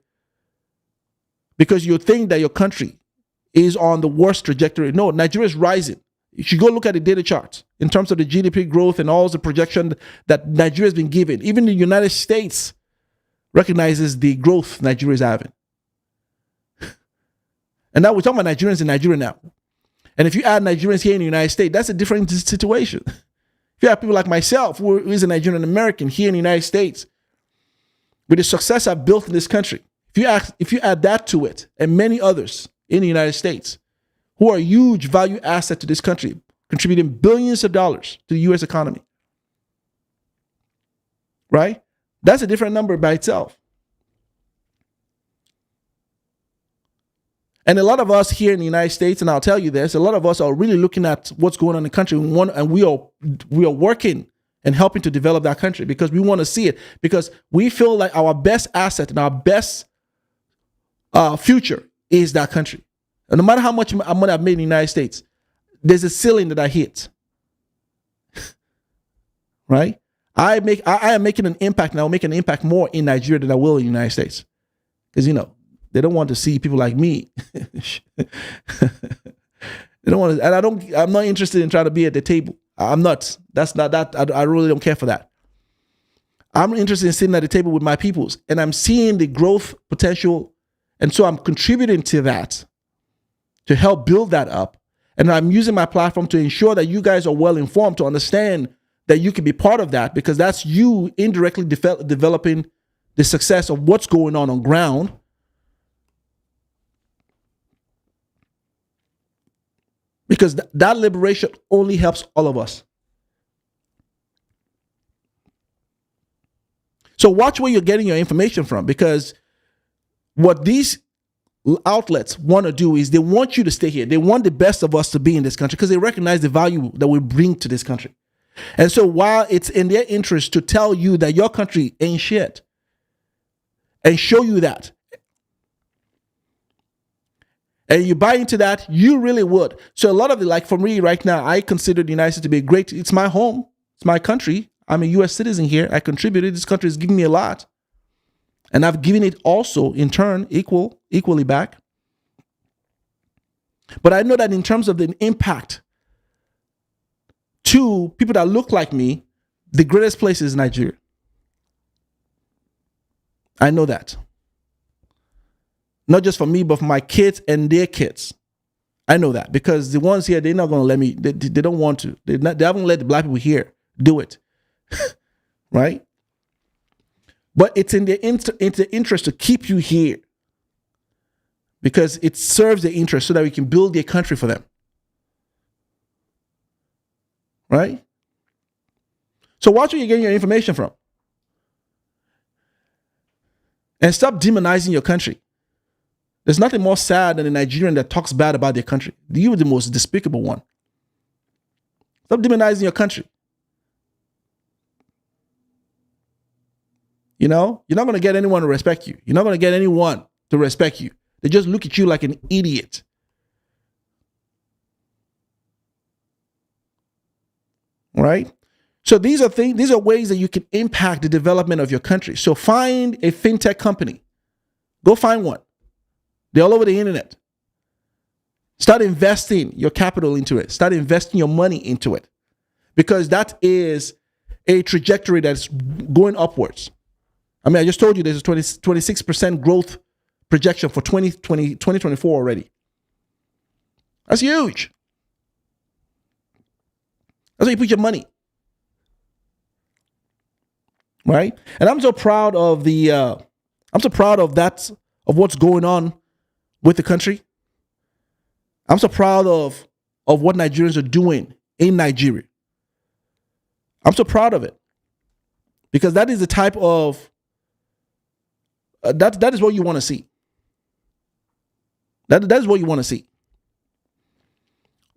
because you think that your country is on the worst trajectory. No, Nigeria is rising. You should go look at the data charts in terms of the GDP growth and all the projection that Nigeria has been given. Even the United States recognizes the growth Nigeria is having. And now we're talking about Nigerians in Nigeria now. And if you add Nigerians here in the United States, that's a different situation. If you have people like myself, who is a Nigerian American here in the United States, with the success I've built in this country, if you add that to it, and many others in the United States, who are a huge value asset to this country, contributing billions of dollars to the U.S. economy, right? That's a different number by itself. And a lot of us here in the United States, and I'll tell you this, a lot of us are really looking at what's going on in the country, and we are working and helping to develop that country because we want to see it, because we feel like our best asset and our best future is that country. And no matter how much money I've made in the United States, there's a ceiling that I hit. Right? I am making an impact, and I'll make an impact more in Nigeria than I will in the United States. Because, they don't want to see people like me. They don't want to, and I'm not interested in trying to be at the table. I'm not. That's not that. I really don't care for that. I'm interested in sitting at the table with my peoples, and I'm seeing the growth potential. And so I'm contributing to that, to help build that up. And I'm using my platform to ensure that you guys are well informed, to understand that you can be part of that, because that's you indirectly developing the success of what's going on ground. Because that liberation only helps all of us. So watch where you're getting your information from, because what these outlets want to do is they want you to stay here. They want the best of us to be in this country because they recognize the value that we bring to this country. And so while it's in their interest to tell you that your country ain't shit and show you that, and you buy into that, you really would. So a lot of like for me right now, I consider the United States to be great. It's my home. It's my country. I'm a U.S. citizen here. I contributed. This country is giving me a lot. And I've given it also in turn equally back. But I know that in terms of the impact to people that look like me, the greatest place is Nigeria. I know that. Not just for me, but for my kids and their kids. I know that because the ones here, they're not going to let me. They don't want to. They haven't let the black people here do it. Right? But it's in their interest to keep you here because it serves their interest so that we can build their country for them. Right? So watch where you're getting your information from. And stop demonizing your country. There's nothing more sad than a Nigerian that talks bad about their country. You're the most despicable one. Stop demonizing your country. You're not going to get anyone to respect you. You're not going to get anyone to respect you. They just look at you like an idiot. All right? So these are ways that you can impact the development of your country. So find a fintech company. Go find one. They're all over the internet. Start investing your capital into it. Start investing your money into it. Because that is a trajectory that's going upwards. I mean, I just told you there's a 26% growth projection for 2024 already. That's huge. That's where you put your money. Right? And I'm so proud of what's going on with the country. I'm so proud of what Nigerians are doing in Nigeria. I'm so proud of it. Because that is the type of that is what you want to see. That is what you want to see.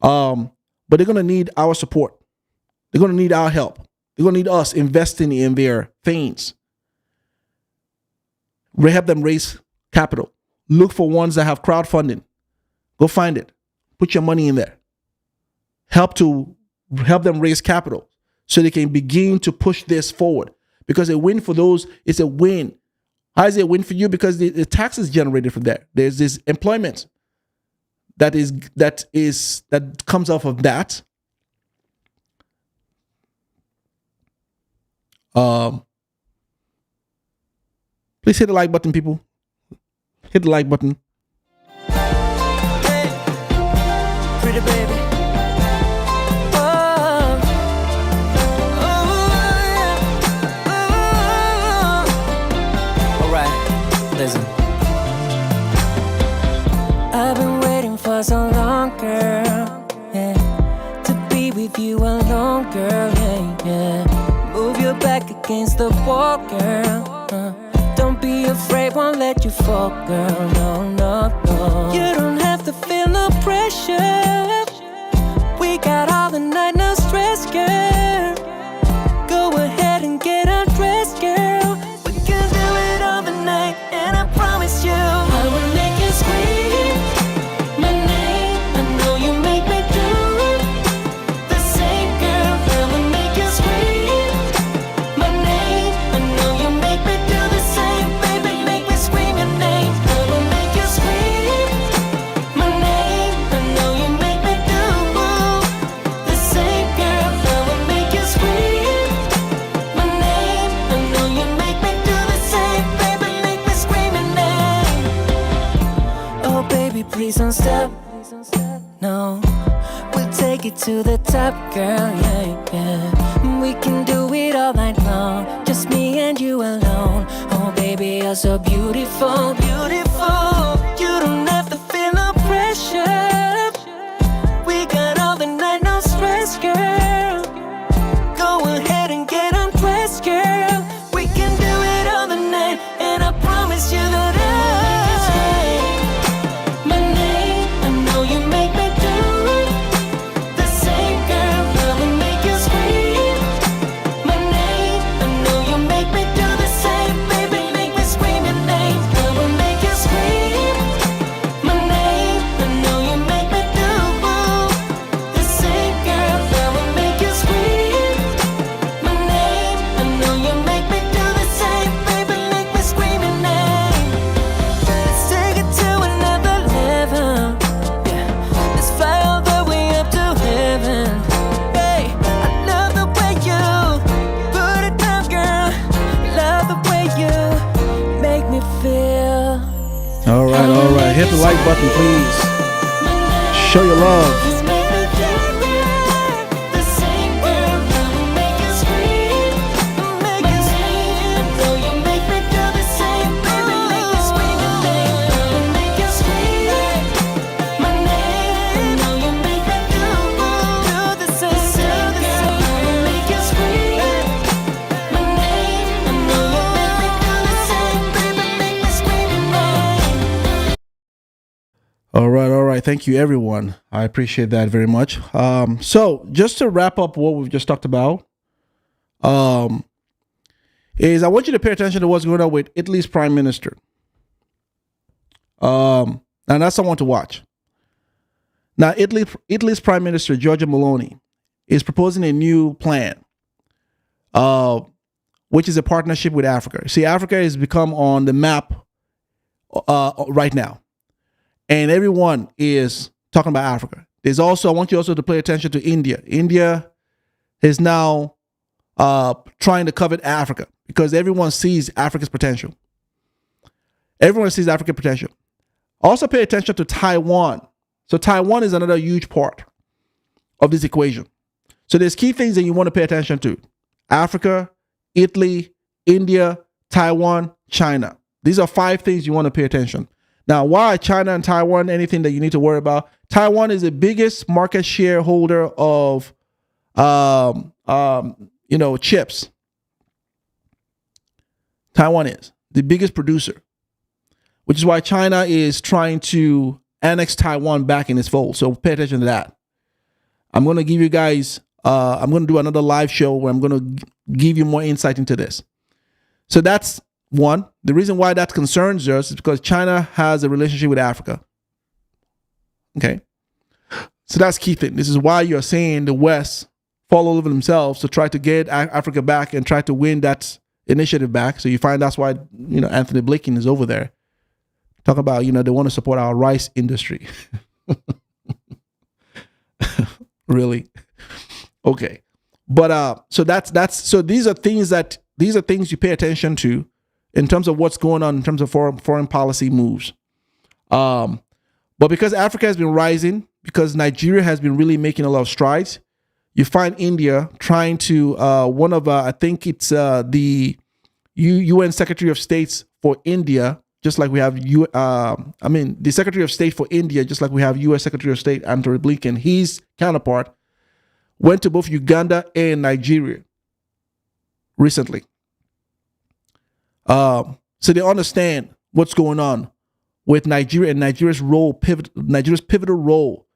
But they're going to need our support. They're going to need our help. They're going to need us investing in their things. We help them raise capital. Look for ones that have crowdfunding. Go find it. Put your money in there. Help to help them raise capital so they can begin to push this forward. Because a win for those is a win. How is it a win for you? Because the tax is generated from there. There's this employment that comes off of that. Please hit the like button, people. Hit the like button. Hey, pretty baby. Listen. I've been waiting for so long, girl, yeah, to be with you alone, girl, yeah. Move your back against the wall, girl. Don't be afraid, won't let you fall, girl. No, no, no. You don't have to feel no pressure. We got all the night, no stress, girl. Go ahead and get undressed, girl. We can do it all the night. You. I will make you scream my name. I know you make me do the same, girl. I will make you scream my name. I know you make me do the same, baby. Make me scream your name. I will make you scream my name. I know you make me do the same, girl. I will make you scream my name. I know you make me do the same, baby. Make me scream your name. Oh baby, please don't stop. No, we'll take it to the top, girl, yeah, yeah. We can do it all night long, just me and you alone. Oh baby, you're so beautiful, beautiful. You don't have to feel no pressure. We got all the night, no stress, girl. Go ahead and get undressed, girl. We can do it all the night, and I promise you that All right. Hit the like button, please. Show your love. All right. Thank you, everyone. I appreciate that very much. So just to wrap up what we've just talked about, is I want you to pay attention to what's going on with Italy's prime minister. And that's someone to watch. Now, Italy's prime minister, Giorgia Meloni, is proposing a new plan, which is a partnership with Africa. See, Africa has become on the map right now. And everyone is talking about Africa. There's also, I want you also to pay attention to India. India is now trying to covet Africa because everyone sees Africa's potential. Everyone sees African potential. Also pay attention to Taiwan. So Taiwan is another huge part of this equation. So there's key things that you want to pay attention to. Africa, Italy, India, Taiwan, China. These are 5 things you want to pay attention. Now, why China and Taiwan, anything that you need to worry about? Taiwan is the biggest market shareholder of, chips. Taiwan is the biggest producer, which is why China is trying to annex Taiwan back in its fold. So pay attention to that. I'm going to give you guys, I'm going to do another live show where I'm going to give you more insight into this. So that's one. The reason why that concerns us is because China has a relationship with Africa. Okay. So that's key thing. This is why you're seeing the West fall all over themselves to try to get Africa back and try to win that initiative back. So you find that's why, Anthony Blinken is over there. Talk about, they want to support our rice industry. Really? Okay. But so so these are things you pay attention to in terms of what's going on in terms of foreign policy moves. But because Africa has been rising, because Nigeria has been really making a lot of strides, you find India trying to I think it's the UN Secretary of State for India, just like we have the Secretary of State for India, just like we have U.S. Secretary of State Anthony Blinken, his counterpart went to both Uganda and Nigeria recently. So they understand what's going on with Nigeria and Nigeria's pivotal role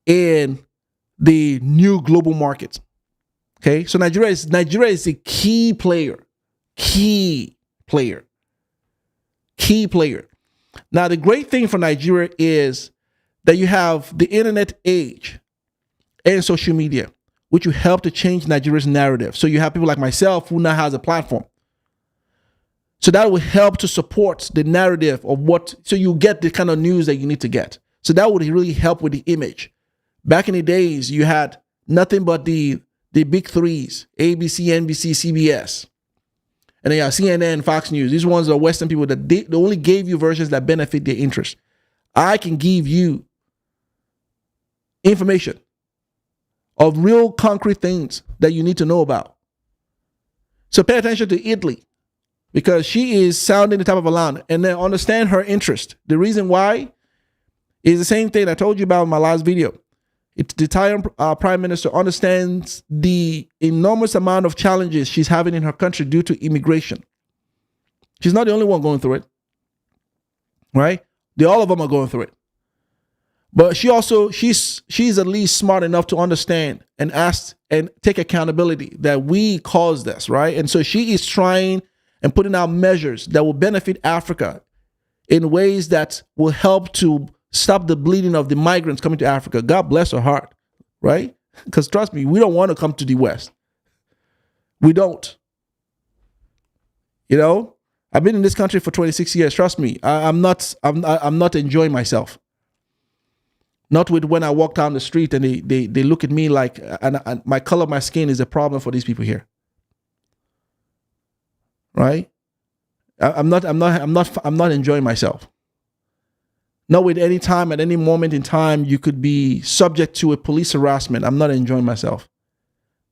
in the new global market. Okay, so Nigeria is a key player. Now, the great thing for Nigeria is that you have the internet age and social media, which will help to change Nigeria's narrative. So you have people like myself who now has a platform. So that will help to support the narrative of so you get the kind of news that you need to get. So that would really help with the image. Back in the days, you had nothing but the big threes, ABC, NBC, CBS. And then you have CNN, Fox News. These ones are Western people that they only gave you versions that benefit their interest. I can give you information of real concrete things that you need to know about. So pay attention to Italy, because she is sounding the type of alarm, and then understand her interest. The reason why is the same thing I told you about in my last video. It's the Italian prime minister understands the enormous amount of challenges she's having in her country due to immigration. She's not the only one going through it, right? All of them are going through it. But she's at least smart enough to understand and ask and take accountability that we caused this, right? And so she is trying and putting out measures that will benefit Africa in ways that will help to stop the bleeding of the migrants coming to Africa. God bless her heart, right? Because trust me, we don't want to come to the West. We don't. I've been in this country for 26 years. Trust me, I'm not enjoying myself. Not with when I walk down the street and they look at me like, and my color of my skin is a problem for these people here. Right? I'm not enjoying myself. Not with any time, at any moment in time, you could be subject to a police harassment. I'm not enjoying myself.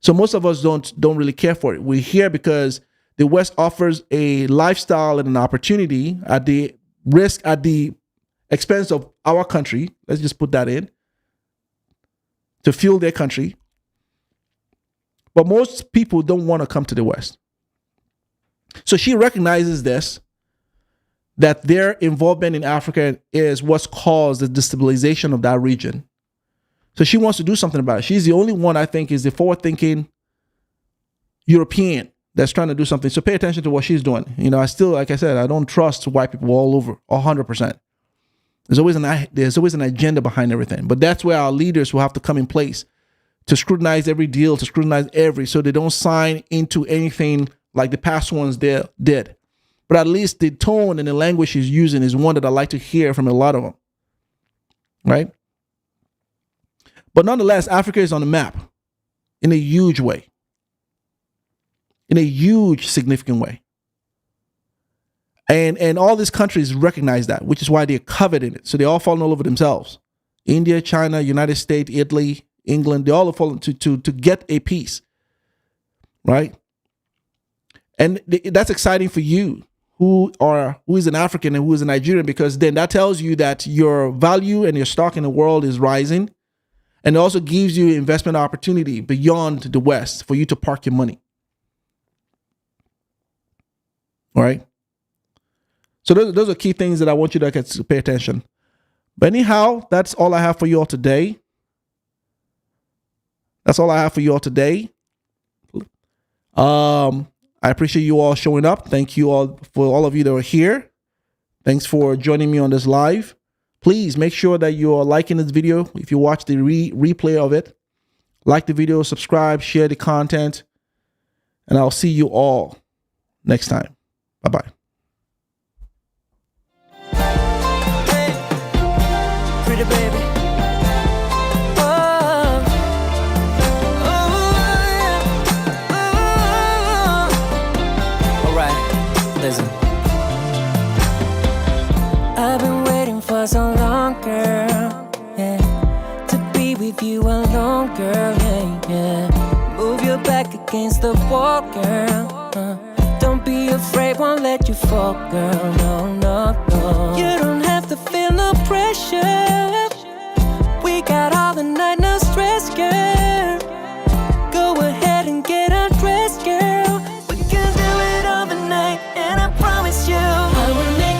So most of us don't really care for it. We're here because the West offers a lifestyle and an opportunity at the expense of our country. Let's just put that in. To fuel their country. But most people don't want to come to the West. So she recognizes this, that their involvement in Africa is what's caused the destabilization of that region. So she wants to do something about it. She's the only one, I think, is the forward-thinking European that's trying to do something. So pay attention to what she's doing. I still, like I said, I don't trust white people all over, 100%. There's always an agenda behind everything. But that's where our leaders will have to come in place to scrutinize every deal, so they don't sign into anything like the past ones did. But at least the tone and the language she's using is one that I like to hear from a lot of them. Right? But nonetheless, Africa is on the map in a huge way. In a huge, significant way. And all these countries recognize that, which is why they're coveting it. So they're all falling all over themselves. India, China, United States, Italy, England, they all are falling to get a piece. Right? And that's exciting for you who is an African and who is a Nigerian, because then that tells you that your value and your stock in the world is rising. And it also gives you investment opportunity beyond the West for you to park your money. All right. So those are key things that I want you to pay attention. But anyhow, that's all I have for you all today. I appreciate you all showing up. Thank you all for all of you that are here. Thanks for joining me on this live. Please make sure that you are liking this video. If you watch the replay of it, Like the video, subscribe, share the content, and I'll see you all next time. Bye-bye. Pretty baby. Listen. I've been waiting for so long, girl, yeah, to be with you alone, girl, yeah. Move your back against the wall, girl. Don't be afraid, won't let you fall, girl. No, no, no. You don't have to feel no pressure.